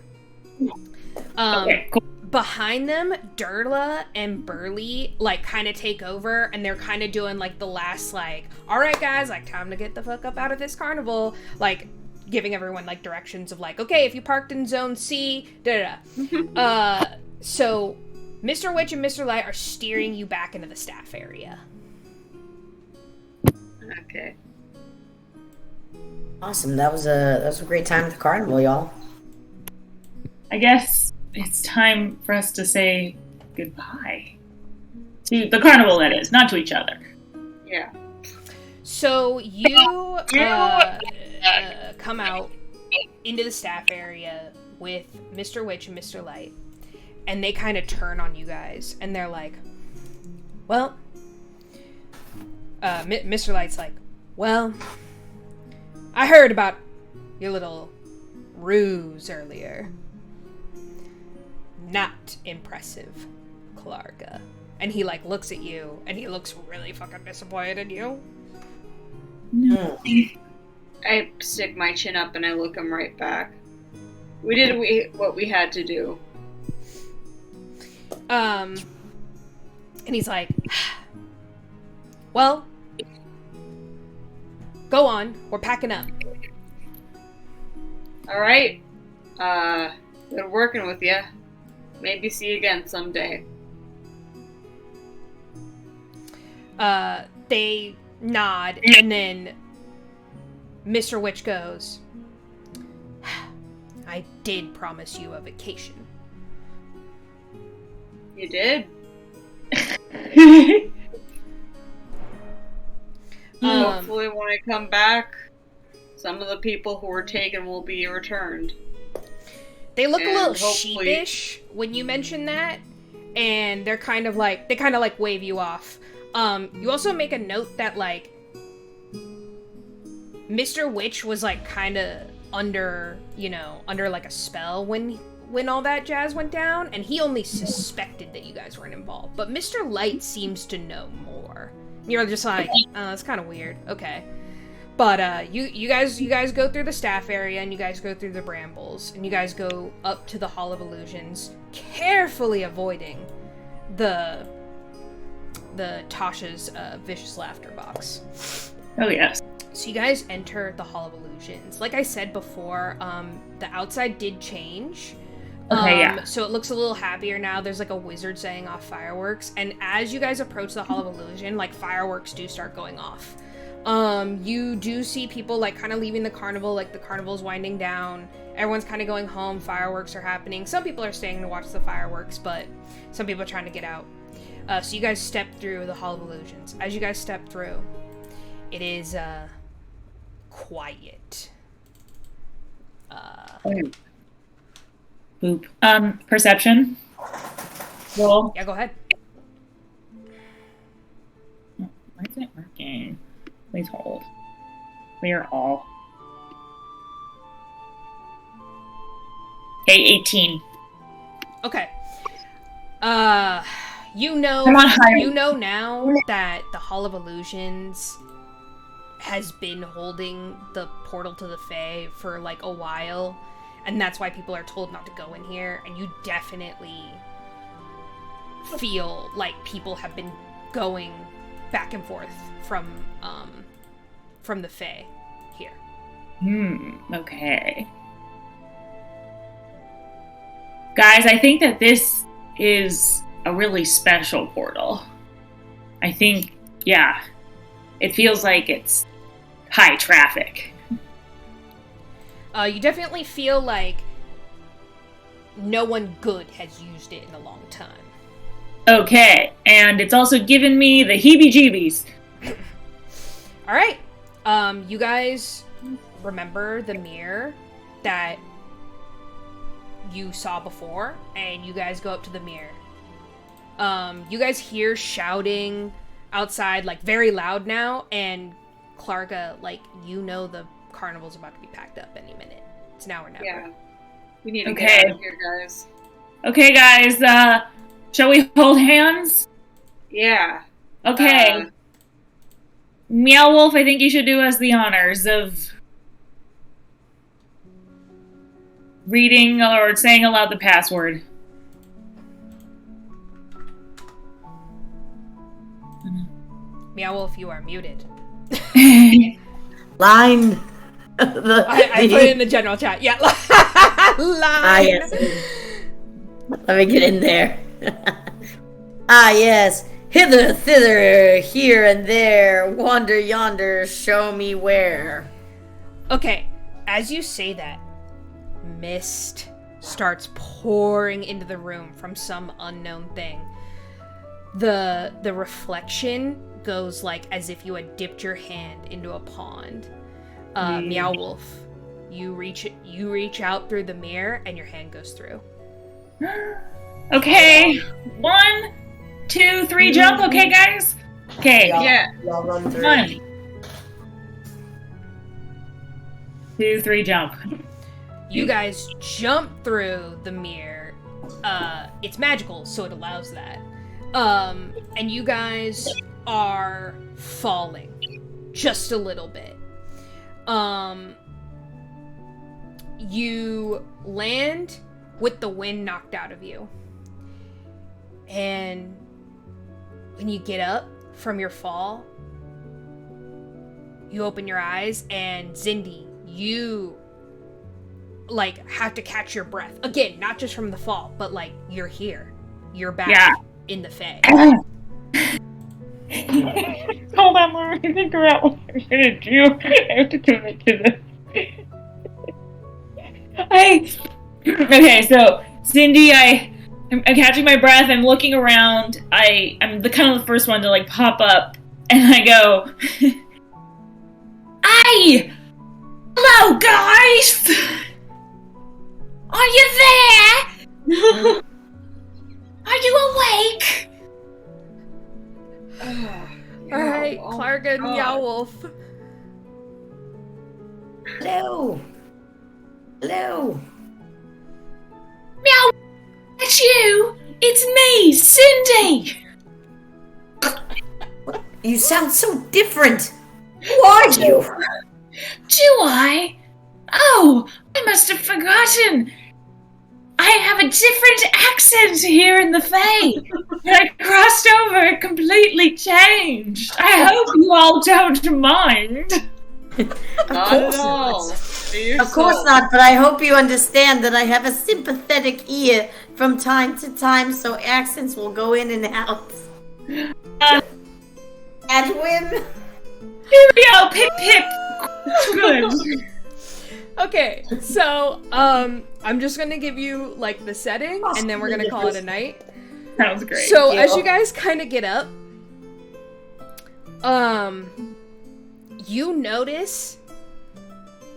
Okay, cool. Behind them, Durla and Burley, like, kind of take over, and they're kind of doing, like, the last, like, all right, guys, like, time to get the fuck up out of this carnival, like, giving everyone, like, directions of, like, okay, if you parked in Zone C, da-da-da. So, Mr. Witch and Mr. Light are steering you back into the staff area. Okay. Awesome. That was a great time at the carnival, y'all. I guess it's time for us to say goodbye. To the carnival, that is, not to each other. Yeah. So you come out into the staff area with Mr. Witch and Mr. Light, and they kind of turn on you guys, and they're like, well, Mr. Light's like, well, I heard about your little ruse earlier. Not impressive, Klarga. And he, like, looks at you, and he looks really fucking disappointed in you. No. I stick my chin up and I look him right back. We did what we had to do. And he's like, well, go on, we're packing up. Alright. Good working with you. Maybe see you again someday. They nod, and then Mr. Witch goes, I did promise you a vacation. You did? Hopefully when I come back, some of the people who were taken will be returned. They look a And little hopefully- sheepish when you mention that, and they're kind of like, they kind of like wave you off. You also make a note that, like, Mr. Witch was, like, kind of under, you know, under, like, a spell when all that jazz went down, and he only suspected that you guys weren't involved. But Mr. Light seems to know more. You're just like, it's kind of weird. Okay. But, you guys go through the staff area, and you guys go through the brambles, and you guys go up to the Hall of Illusions, carefully avoiding the Tasha's vicious laughter box. Oh, yes. So you guys enter the Hall of Illusions. Like I said before, the outside did change. Okay, yeah. So it looks a little happier now. There's like a wizard setting off fireworks. And as you guys approach the Hall of Illusion, like, fireworks do start going off. You do see people, like, kind of leaving the carnival. Like, the carnival's winding down. Everyone's kind of going home. Fireworks are happening. Some people are staying to watch the fireworks, but some people are trying to get out. So you guys step through the Hall of Illusions. As you guys step through, it is, quiet. Boop. Perception? Roll. Yeah, go ahead. Why is it working? Please hold. Clear all. Okay, 18. Okay. You know now that the Hall of Illusions has been holding the portal to the Fae for, like, a while, and that's why people are told not to go in here, and you definitely feel like people have been going back and forth from the Fae here. Okay. Guys, I think that this is a really special portal. I think, yeah, it feels like it's high traffic. You definitely feel like no one good has used it in a long time. Okay, and it's also given me the heebie-jeebies. Alright, you guys remember the mirror that you saw before, and you guys go up to the mirror. You guys hear shouting outside, like, very loud now, and Klarga, like, you know the carnival's about to be packed up any minute. It's now or never. Yeah. We need to Okay. get out of here, guys. Okay, guys, shall we hold hands? Yeah. Okay. Meow Wolf, I think you should do us the honors of reading or saying aloud the password. Meow Wolf, you are muted. Line. I put it in the general chat. Yeah. Line. Ah, yes. Let me get in there. Ah, yes. Hither, thither, here and there, wander yonder, show me where. Okay, as you say that, mist starts pouring into the room from some unknown thing. The reflection goes like as if you had dipped your hand into a pond. Meow Wolf, you reach out through the mirror and your hand goes through. Okay, 1, 2, 3, jump. Okay, guys. Okay, Yeah. Y'all run through. 1, 2, 3, jump. You guys jump through the mirror. It's magical, so it allows that. And you guys are falling just a little bit. You land with the wind knocked out of you. And when you get up from your fall, you open your eyes, and Zindi, you like have to catch your breath again, not just from the fall, but like you're here, you're back in the Fae. Hold on, Laura. I think about what I'm gonna do. I have to commit to this. Okay, so Zindi, I'm catching my breath. I'm looking around. I'm the kind of the first one to like pop up, and I go, "Hey, hello, guys. Are you there? Are you awake?" Alright, Klarga and Meow Wolf. Hello. Hello. Meow, it's you. It's me, Zindi. You sound so different. Who are you? Do I? Oh, I must have forgotten. I have a different accent here in the Fae. When I crossed over, it completely changed. I hope you all don't mind. Not at all. Of course not, but I hope you understand that I have a sympathetic ear from time to time, so accents will go in and out. At whim. Here we go, pip pip. Good. Okay, so I'm just gonna give you like the setting, and then we're gonna call it a night. Sounds great. So as you guys kind of get up, you notice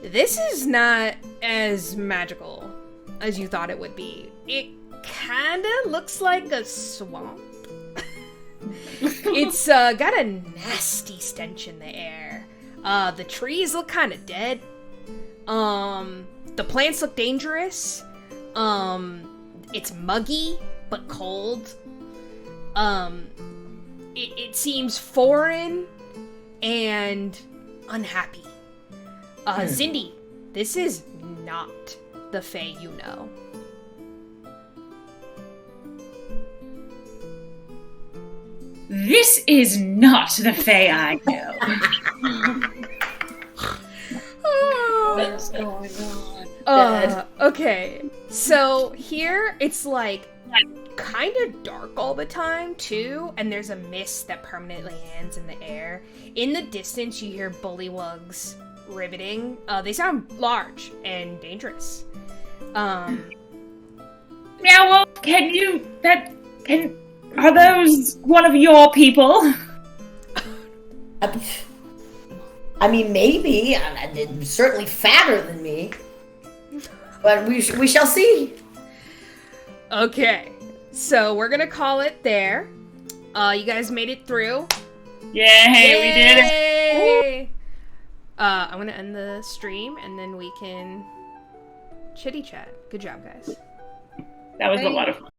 this is not as magical as you thought it would be. It kind of looks like a swamp. It's got a nasty stench in the air. The trees look kind of dead. The plants look dangerous. It's muggy but cold. It seems foreign and unhappy. Zindi, this is not the Fae you know. This is not the Fae I know. What is going on? Okay, so here it's like kind of dark all the time too, and there's a mist that permanently hangs in the air. In the distance, you hear bullywugs riveting. They sound large and dangerous. Meow Wolf, are those one of your people? I mean, maybe. They're certainly fatter than me. But we shall see. Okay, so we're gonna call it there. You guys made it through. Yay, we did it. Yay! I'm gonna end the stream and then we can chitty chat. Good job, guys. That was a lot of fun.